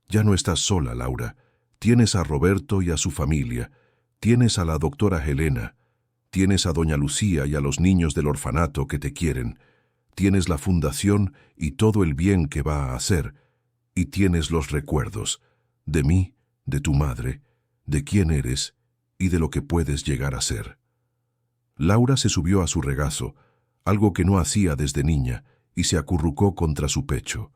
Ya no estás sola, Laura. Tienes a Roberto y a su familia. Tienes a la doctora Helena. Tienes a doña Lucía y a los niños del orfanato que te quieren. Tienes la fundación y todo el bien que va a hacer, y tienes los recuerdos de mí, de tu madre, de quién eres y de lo que puedes llegar a ser. Laura se subió a su regazo, algo que no hacía desde niña, y se acurrucó contra su pecho.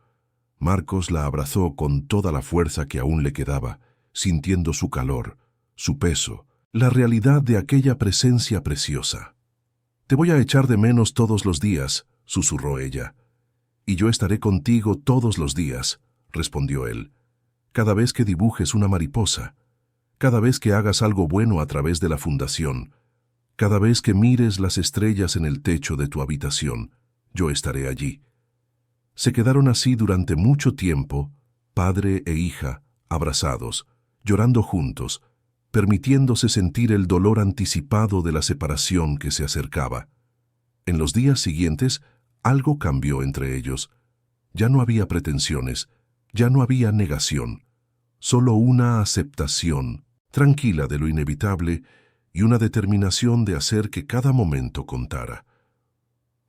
Marcos la abrazó con toda la fuerza que aún le quedaba, sintiendo su calor, su peso, la realidad de aquella presencia preciosa. «Te voy a echar de menos todos los días», susurró ella. «Y yo estaré contigo todos los días», respondió él. «Cada vez que dibujes una mariposa, cada vez que hagas algo bueno a través de la fundación, cada vez que mires las estrellas en el techo de tu habitación, yo estaré allí». Se quedaron así durante mucho tiempo, padre e hija, abrazados, llorando juntos, permitiéndose sentir el dolor anticipado de la separación que se acercaba. En los días siguientes, algo cambió entre ellos. Ya no había pretensiones, ya no había negación, solo una aceptación tranquila de lo inevitable y una determinación de hacer que cada momento contara.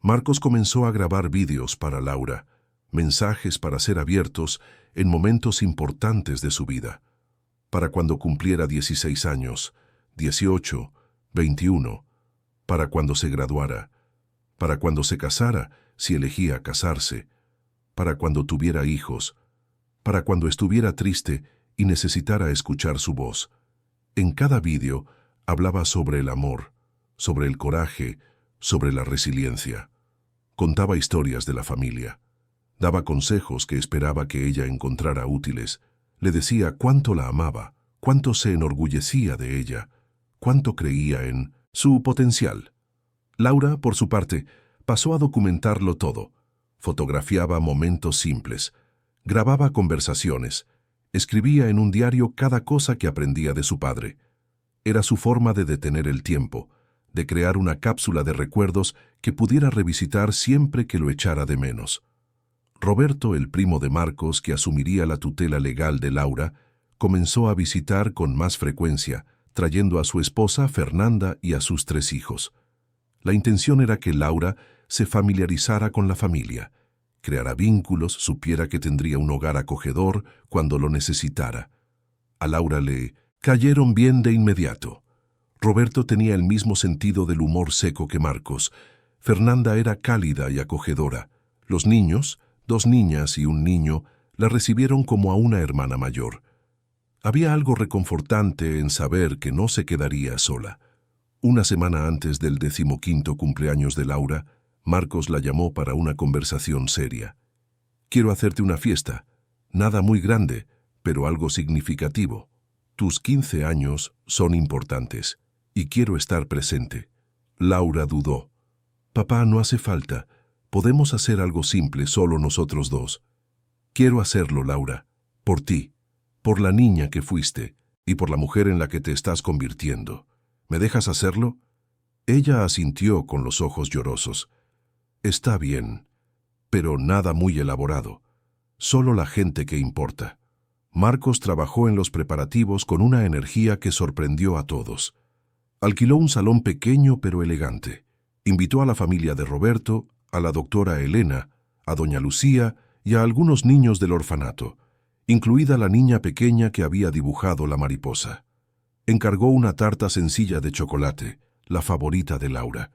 Marcos comenzó a grabar vídeos para Laura, mensajes para ser abiertos en momentos importantes de su vida. Para cuando cumpliera 16 años, 18, 21, para cuando se graduara, para cuando se casara, si elegía casarse, para cuando tuviera hijos, para cuando estuviera triste y necesitara escuchar su voz. En cada vídeo hablaba sobre el amor, sobre el coraje, sobre la resiliencia. Contaba historias de la familia. Daba consejos que esperaba que ella encontrara útiles. Le decía cuánto la amaba, cuánto se enorgullecía de ella, cuánto creía en su potencial. Laura, por su parte, pasó a documentarlo todo. Fotografiaba momentos simples, grababa conversaciones, escribía en un diario cada cosa que aprendía de su padre. Era su forma de detener el tiempo, de crear una cápsula de recuerdos que pudiera revisitar siempre que lo echara de menos. Roberto, el primo de Marcos, que asumiría la tutela legal de Laura, comenzó a visitar con más frecuencia, trayendo a su esposa Fernanda y a sus 3 hijos. La intención era que Laura se familiarizara con la familia, creara vínculos, supiera que tendría un hogar acogedor cuando lo necesitara. A Laura le cayeron bien de inmediato. Roberto tenía el mismo sentido del humor seco que Marcos. Fernanda era cálida y acogedora. Los niños, 2 niñas y un niño, la recibieron como a una hermana mayor. Había algo reconfortante en saber que no se quedaría sola. Una semana antes del 15º cumpleaños de Laura, Marcos la llamó para una conversación seria. «Quiero hacerte una fiesta. Nada muy grande, pero algo significativo. Tus 15 años son importantes, y quiero estar presente». Laura dudó. «Papá, no hace falta. Podemos hacer algo simple, solo nosotros 2. Quiero hacerlo, Laura. Por ti, por la niña que fuiste, y por la mujer en la que te estás convirtiendo. ¿Me dejas hacerlo?» Ella asintió con los ojos llorosos. «Está bien, pero nada muy elaborado. Solo la gente que importa». Marcos trabajó en los preparativos con una energía que sorprendió a todos. Alquiló un salón pequeño pero elegante. Invitó a la familia de Roberto, a la doctora Elena, a doña Lucía y a algunos niños del orfanato, incluida la niña pequeña que había dibujado la mariposa. Encargó una tarta sencilla de chocolate, la favorita de Laura.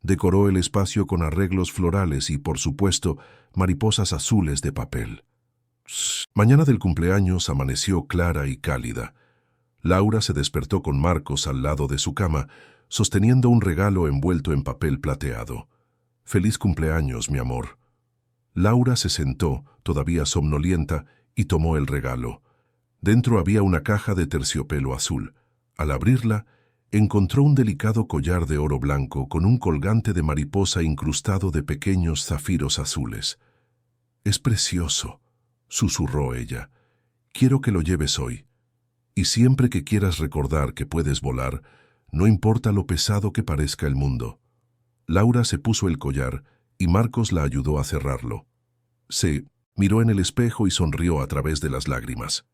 Decoró el espacio con arreglos florales y, por supuesto, mariposas azules de papel. Mañana del cumpleaños amaneció clara y cálida. Laura se despertó con Marcos al lado de su cama, sosteniendo un regalo envuelto en papel plateado. «Feliz cumpleaños, mi amor». Laura se sentó, todavía somnolienta, y tomó el regalo. Dentro había una caja de terciopelo azul. Al abrirla, encontró un delicado collar de oro blanco con un colgante de mariposa incrustado de pequeños zafiros azules. «Es precioso», susurró ella. «Quiero que lo lleves hoy. Y siempre que quieras recordar que puedes volar, no importa lo pesado que parezca el mundo». Laura se puso el collar y Marcos la ayudó a cerrarlo. Se miró en el espejo y sonrió a través de las lágrimas.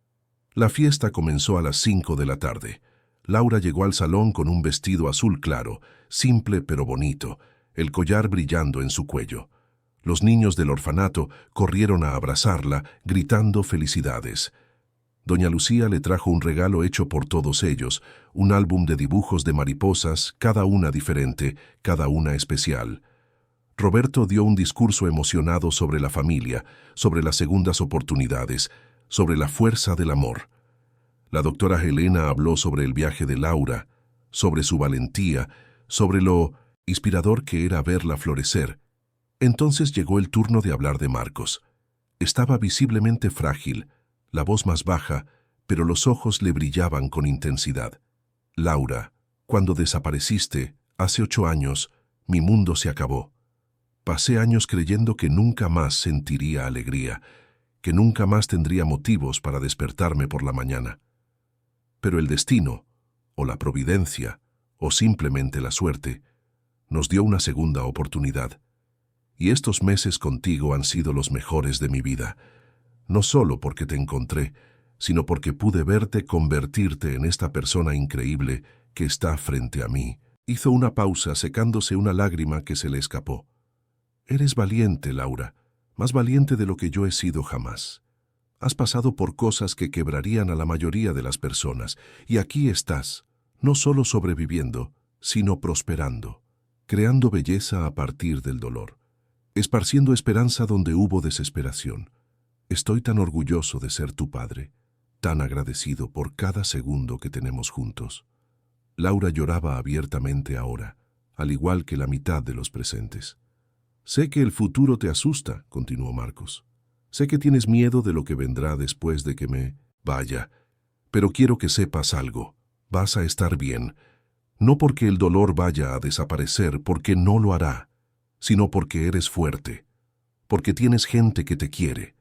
La fiesta comenzó a las 5 de la tarde. Laura llegó al salón con un vestido azul claro, simple pero bonito, el collar brillando en su cuello. Los niños del orfanato corrieron a abrazarla, gritando felicidades. Doña Lucía le trajo un regalo hecho por todos ellos, un álbum de dibujos de mariposas, cada una diferente, cada una especial. Roberto dio un discurso emocionado sobre la familia, sobre las segundas oportunidades, sobre la fuerza del amor. La doctora Helena habló sobre el viaje de Laura, sobre su valentía, sobre lo inspirador que era verla florecer. Entonces llegó el turno de hablar de Marcos. Estaba visiblemente frágil, la voz más baja, pero los ojos le brillaban con intensidad. Laura, cuando desapareciste, hace 8 años, mi mundo se acabó. Pasé años creyendo que nunca más sentiría alegría, que nunca más tendría motivos para despertarme por la mañana. Pero el destino, o la providencia, o simplemente la suerte, nos dio una segunda oportunidad. Y estos meses contigo han sido los mejores de mi vida, no solo porque te encontré, sino porque pude verte convertirte en esta persona increíble que está frente a mí. Hizo una pausa, secándose una lágrima que se le escapó. Eres valiente, Laura, más valiente de lo que yo he sido jamás. Has pasado por cosas que quebrarían a la mayoría de las personas, y aquí estás, no solo sobreviviendo, sino prosperando, creando belleza a partir del dolor, esparciendo esperanza donde hubo desesperación. Estoy tan orgulloso de ser tu padre, tan agradecido por cada segundo que tenemos juntos. Laura lloraba abiertamente ahora, al igual que la mitad de los presentes. Sé que el futuro te asusta, continuó Marcos. Sé que tienes miedo de lo que vendrá después de que me vaya, pero quiero que sepas algo. Vas a estar bien, no porque el dolor vaya a desaparecer, porque no lo hará, sino porque eres fuerte, porque tienes gente que te quiere,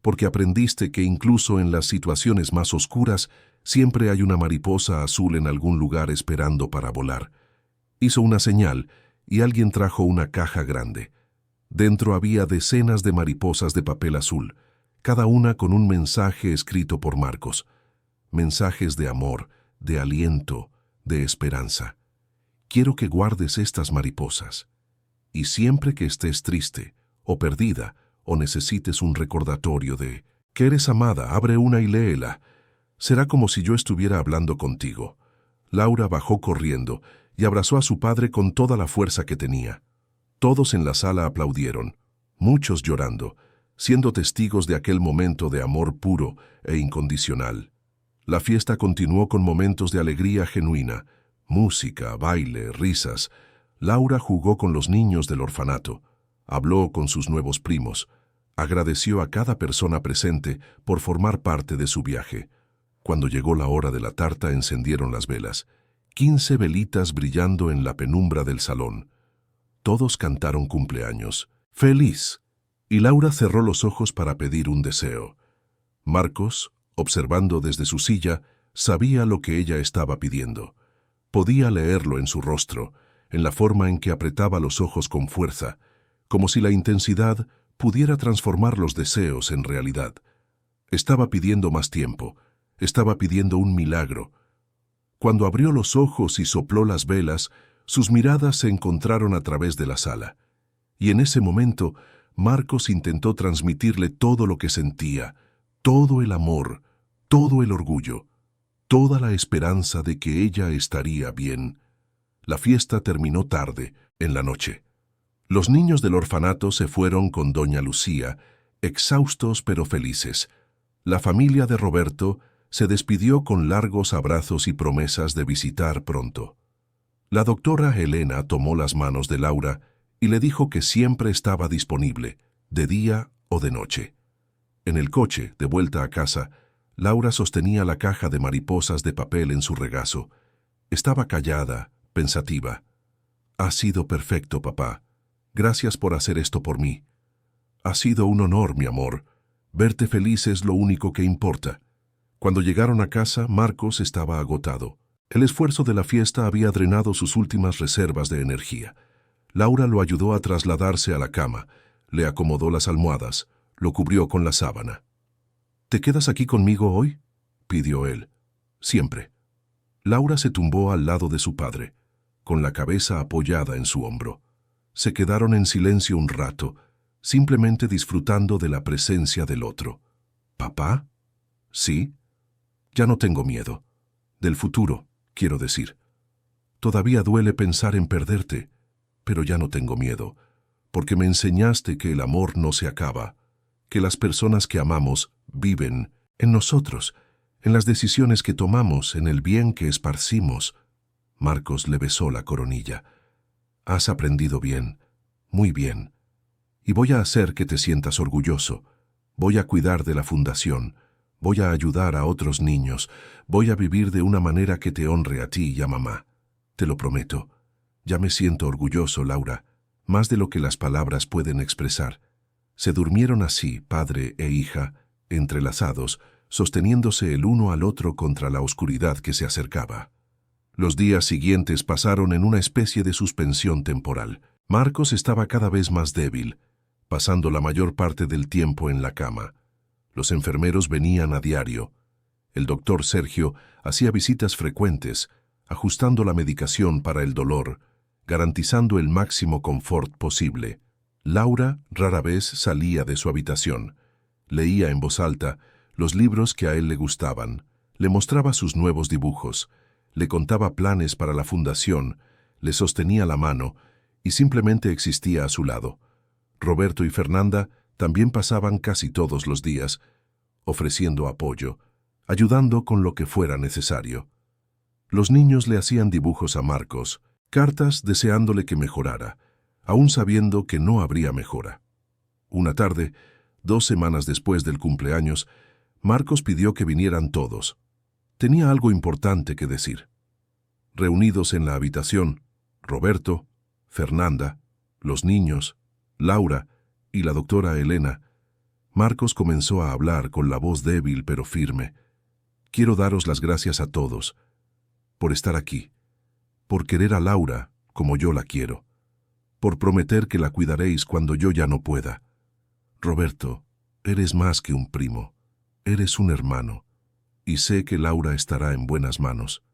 porque aprendiste que incluso en las situaciones más oscuras siempre hay una mariposa azul en algún lugar esperando para volar. Hizo una señal y alguien trajo una caja grande. Dentro había decenas de mariposas de papel azul, cada una con un mensaje escrito por Marcos. Mensajes de amor, de aliento, de esperanza. Quiero que guardes estas mariposas. Y siempre que estés triste, o perdida, o necesites un recordatorio de que eres amada, abre una y léela. Será como si yo estuviera hablando contigo. Laura bajó corriendo y abrazó a su padre con toda la fuerza que tenía. Todos en la sala aplaudieron, muchos llorando, siendo testigos de aquel momento de amor puro e incondicional. La fiesta continuó con momentos de alegría genuina, música, baile, risas. Laura jugó con los niños del orfanato, habló con sus nuevos primos, agradeció a cada persona presente por formar parte de su viaje. Cuando llegó la hora de la tarta, encendieron las velas, 15 velitas brillando en la penumbra del salón. Todos cantaron cumpleaños, feliz, y Laura cerró los ojos para pedir un deseo. Marcos, observando desde su silla, sabía lo que ella estaba pidiendo. Podía leerlo en su rostro, en la forma en que apretaba los ojos con fuerza, como si la intensidad pudiera transformar los deseos en realidad. Estaba pidiendo más tiempo, estaba pidiendo un milagro. Cuando abrió los ojos y sopló las velas, sus miradas se encontraron a través de la sala. Y en ese momento, Marcos intentó transmitirle todo lo que sentía, todo el amor, todo el orgullo, toda la esperanza de que ella estaría bien. La fiesta terminó tarde, en la noche. Los niños del orfanato se fueron con doña Lucía, exhaustos pero felices. La familia de Roberto se despidió con largos abrazos y promesas de visitar pronto. La doctora Helena tomó las manos de Laura y le dijo que siempre estaba disponible, de día o de noche. En el coche, de vuelta a casa, Laura sostenía la caja de mariposas de papel en su regazo. Estaba callada, pensativa. «Ha sido perfecto, papá. Gracias por hacer esto por mí. Ha sido un honor, mi amor. Verte feliz es lo único que importa». Cuando llegaron a casa, Marcos estaba agotado. El esfuerzo de la fiesta había drenado sus últimas reservas de energía. Laura lo ayudó a trasladarse a la cama, le acomodó las almohadas, lo cubrió con la sábana. «¿Te quedas aquí conmigo hoy?», pidió él. «Siempre». Laura se tumbó al lado de su padre, con la cabeza apoyada en su hombro. Se quedaron en silencio un rato, simplemente disfrutando de la presencia del otro. ¿Papá? Sí. Ya no tengo miedo. Del futuro, quiero decir. Todavía duele pensar en perderte, pero ya no tengo miedo, porque me enseñaste que el amor no se acaba, que las personas que amamos viven en nosotros, en las decisiones que tomamos, en el bien que esparcimos. Marcos le besó la coronilla. Has aprendido bien, muy bien. Y voy a hacer que te sientas orgulloso. Voy a cuidar de la fundación. Voy a ayudar a otros niños. Voy a vivir de una manera que te honre a ti y a mamá. Te lo prometo. Ya me siento orgulloso, Laura, más de lo que las palabras pueden expresar. Se durmieron así, padre e hija, entrelazados, sosteniéndose el uno al otro contra la oscuridad que se acercaba. Los días siguientes pasaron en una especie de suspensión temporal. Marcos estaba cada vez más débil, pasando la mayor parte del tiempo en la cama. Los enfermeros venían a diario. El doctor Sergio hacía visitas frecuentes, ajustando la medicación para el dolor, garantizando el máximo confort posible. Laura rara vez salía de su habitación. Leía en voz alta los libros que a él le gustaban, le mostraba sus nuevos dibujos, le contaba planes para la fundación, le sostenía la mano y simplemente existía a su lado. Roberto y Fernanda también pasaban casi todos los días, ofreciendo apoyo, ayudando con lo que fuera necesario. Los niños le hacían dibujos a Marcos, cartas deseándole que mejorara, aún sabiendo que no habría mejora. Una tarde, 2 semanas después del cumpleaños, Marcos pidió que vinieran todos. Tenía algo importante que decir. Reunidos en la habitación, Roberto, Fernanda, los niños, Laura y la doctora Elena, Marcos comenzó a hablar con la voz débil pero firme. Quiero daros las gracias a todos por estar aquí, por querer a Laura como yo la quiero, por prometer que la cuidaréis cuando yo ya no pueda. Roberto, eres más que un primo, eres un hermano, y sé que Laura estará en buenas manos.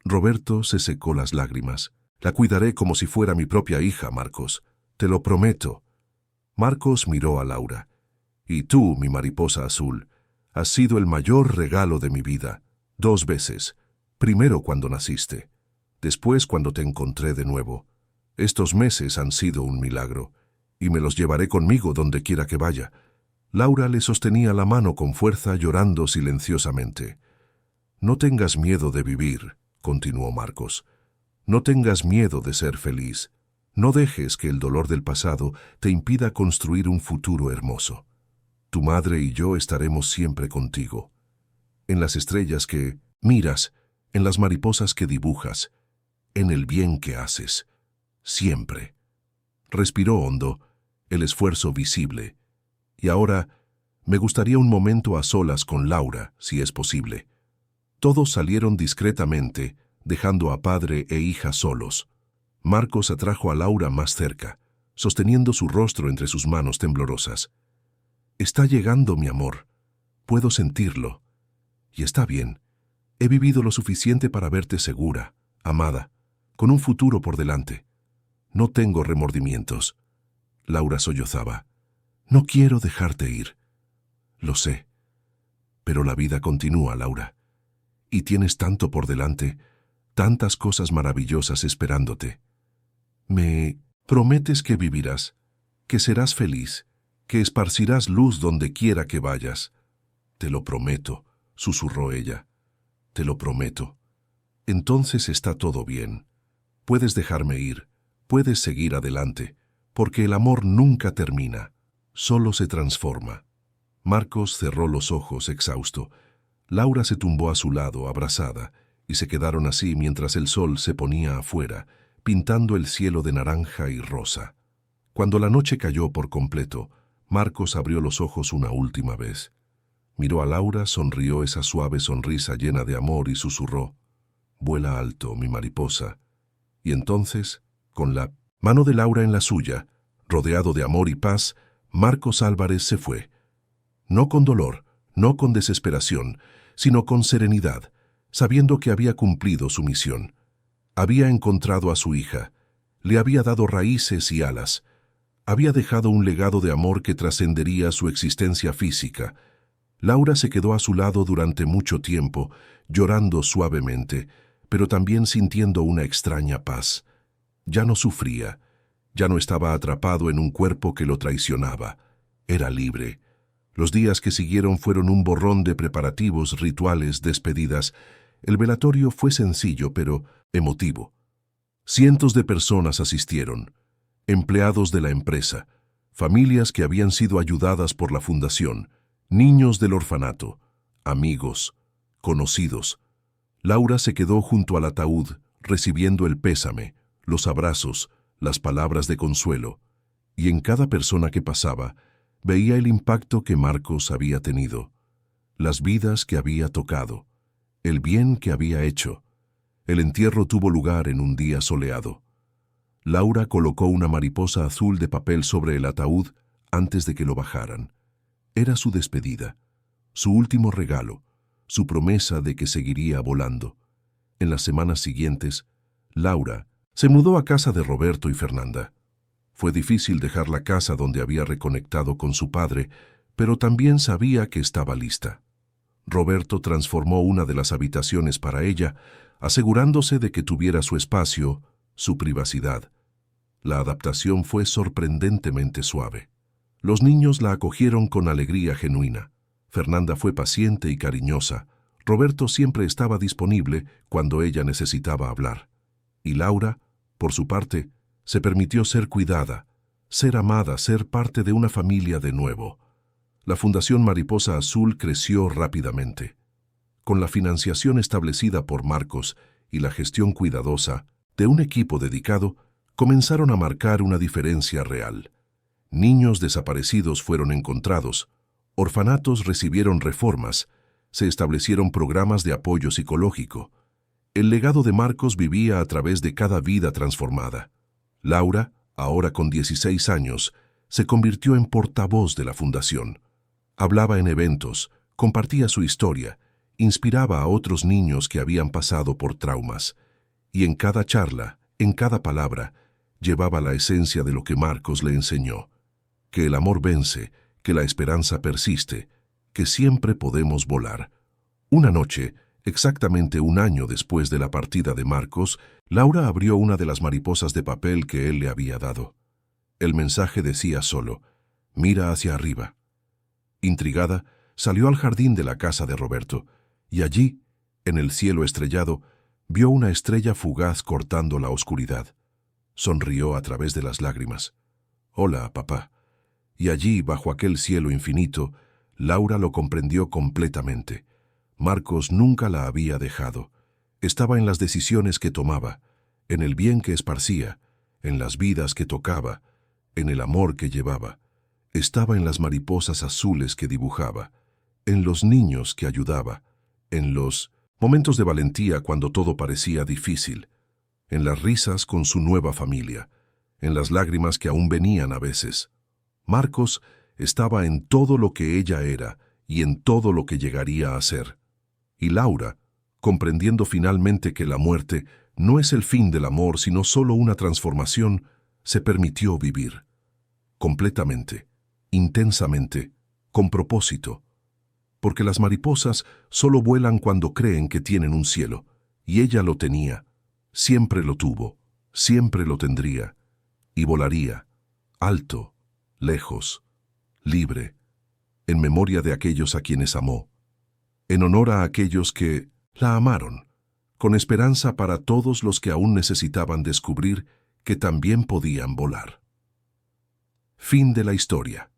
Roberto se secó las lágrimas. La cuidaré como si fuera mi propia hija, Marcos. Te lo prometo. Marcos miró a Laura. Y tú, mi mariposa azul, has sido el mayor regalo de mi vida. 2 veces. Primero cuando naciste. Después cuando te encontré de nuevo. Estos meses han sido un milagro. Y me los llevaré conmigo donde quiera que vaya. Laura le sostenía la mano con fuerza, llorando silenciosamente. No tengas miedo de vivir, continuó Marcos. No tengas miedo de ser feliz. No dejes que el dolor del pasado te impida construir un futuro hermoso. Tu madre y yo estaremos siempre contigo. En las estrellas que miras, en las mariposas que dibujas, en el bien que haces. Siempre. Respiró hondo, el esfuerzo visible. Y ahora, me gustaría un momento a solas con Laura, si es posible. Todos salieron discretamente, dejando a padre e hija solos. Marcos atrajo a Laura más cerca, sosteniendo su rostro entre sus manos temblorosas. Está llegando, mi amor. Puedo sentirlo. Y está bien. He vivido lo suficiente para verte segura, amada, con un futuro por delante. No tengo remordimientos. Laura sollozaba. No quiero dejarte ir. Lo sé. Pero la vida continúa, Laura. Y tienes tanto por delante, tantas cosas maravillosas esperándote. ¿Me prometes que vivirás, que serás feliz, que esparcirás luz donde quiera que vayas? Te lo prometo, susurró ella. Te lo prometo. Entonces está todo bien. Puedes dejarme ir, puedes seguir adelante, porque el amor nunca termina, solo se transforma. Marcos cerró los ojos exhausto. Laura se tumbó a su lado, abrazada, y se quedaron así mientras el sol se ponía afuera, pintando el cielo de naranja y rosa. Cuando la noche cayó por completo, Marcos abrió los ojos una última vez. Miró a Laura, sonrió esa suave sonrisa llena de amor y susurró, «Vuela alto, mi mariposa». Y entonces, con la mano de Laura en la suya, rodeado de amor y paz, Marcos Álvarez se fue. No con dolor, no con desesperación, sino con serenidad, sabiendo que había cumplido su misión. Había encontrado a su hija, le había dado raíces y alas. Había dejado un legado de amor que trascendería su existencia física. Laura se quedó a su lado durante mucho tiempo, llorando suavemente, pero también sintiendo una extraña paz. Ya no sufría, ya no estaba atrapado en un cuerpo que lo traicionaba. Era libre. Los días que siguieron fueron un borrón de preparativos, rituales, despedidas. El velatorio fue sencillo, pero emotivo. Cientos de personas asistieron. Empleados de la empresa, familias que habían sido ayudadas por la fundación, niños del orfanato, amigos, conocidos. Laura se quedó junto al ataúd, recibiendo el pésame, los abrazos, las palabras de consuelo, y en cada persona que pasaba, veía el impacto que Marcos había tenido, las vidas que había tocado, el bien que había hecho. El entierro tuvo lugar en un día soleado. Laura colocó una mariposa azul de papel sobre el ataúd antes de que lo bajaran. Era su despedida, su último regalo, su promesa de que seguiría volando. En las semanas siguientes, Laura se mudó a casa de Roberto y Fernanda. Fue difícil dejar la casa donde había reconectado con su padre, pero también sabía que estaba lista. Roberto transformó una de las habitaciones para ella, asegurándose de que tuviera su espacio, su privacidad. La adaptación fue sorprendentemente suave. Los niños la acogieron con alegría genuina. Fernanda fue paciente y cariñosa. Roberto siempre estaba disponible cuando ella necesitaba hablar. Y Laura, por su parte, se permitió ser cuidada, ser amada, ser parte de una familia de nuevo. La Fundación Mariposa Azul creció rápidamente. Con la financiación establecida por Marcos y la gestión cuidadosa de un equipo dedicado, comenzaron a marcar una diferencia real. Niños desaparecidos fueron encontrados, orfanatos recibieron reformas, se establecieron programas de apoyo psicológico. El legado de Marcos vivía a través de cada vida transformada. Laura, ahora con 16 años, se convirtió en portavoz de la fundación. Hablaba en eventos, compartía su historia, inspiraba a otros niños que habían pasado por traumas. Y en cada charla, en cada palabra, llevaba la esencia de lo que Marcos le enseñó. Que el amor vence, que la esperanza persiste, que siempre podemos volar. Una noche, exactamente un año después de la partida de Marcos, Laura abrió una de las mariposas de papel que él le había dado. El mensaje decía solo, «Mira hacia arriba». Intrigada, salió al jardín de la casa de Roberto, y allí, en el cielo estrellado, vio una estrella fugaz cortando la oscuridad. Sonrió a través de las lágrimas. «Hola, papá». Y allí, bajo aquel cielo infinito, Laura lo comprendió completamente. Marcos nunca la había dejado. Estaba en las decisiones que tomaba, en el bien que esparcía, en las vidas que tocaba, en el amor que llevaba. Estaba en las mariposas azules que dibujaba, en los niños que ayudaba, en los momentos de valentía cuando todo parecía difícil, en las risas con su nueva familia, en las lágrimas que aún venían a veces. Marcos estaba en todo lo que ella era y en todo lo que llegaría a ser. Y Laura, comprendiendo finalmente que la muerte no es el fin del amor sino solo una transformación, se permitió vivir. Completamente, intensamente, con propósito. Porque las mariposas solo vuelan cuando creen que tienen un cielo, y ella lo tenía, siempre lo tuvo, siempre lo tendría, y volaría, alto, lejos, libre, en memoria de aquellos a quienes amó, en honor a aquellos que la amaron, con esperanza para todos los que aún necesitaban descubrir que también podían volar. Fin de la historia.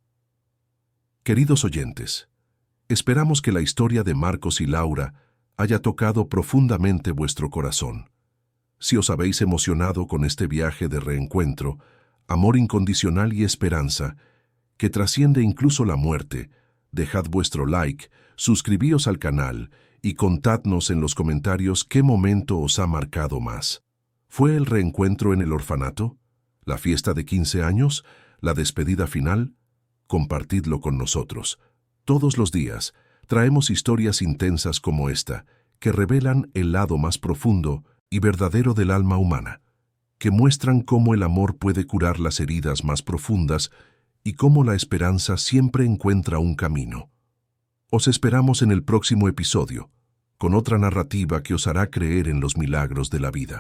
Queridos oyentes, esperamos que la historia de Marcos y Laura haya tocado profundamente vuestro corazón. Si os habéis emocionado con este viaje de reencuentro, amor incondicional y esperanza, que trasciende incluso la muerte, dejad vuestro like, suscribíos al canal y contadnos en los comentarios qué momento os ha marcado más. ¿Fue el reencuentro en el orfanato? ¿La fiesta de 15 años? ¿La despedida final? Compartidlo con nosotros. Todos los días traemos historias intensas como esta, que revelan el lado más profundo y verdadero del alma humana. que muestran cómo el amor puede curar las heridas más profundas y cómo la esperanza siempre encuentra un camino. Os esperamos en el próximo episodio, con otra narrativa que os hará creer en los milagros de la vida.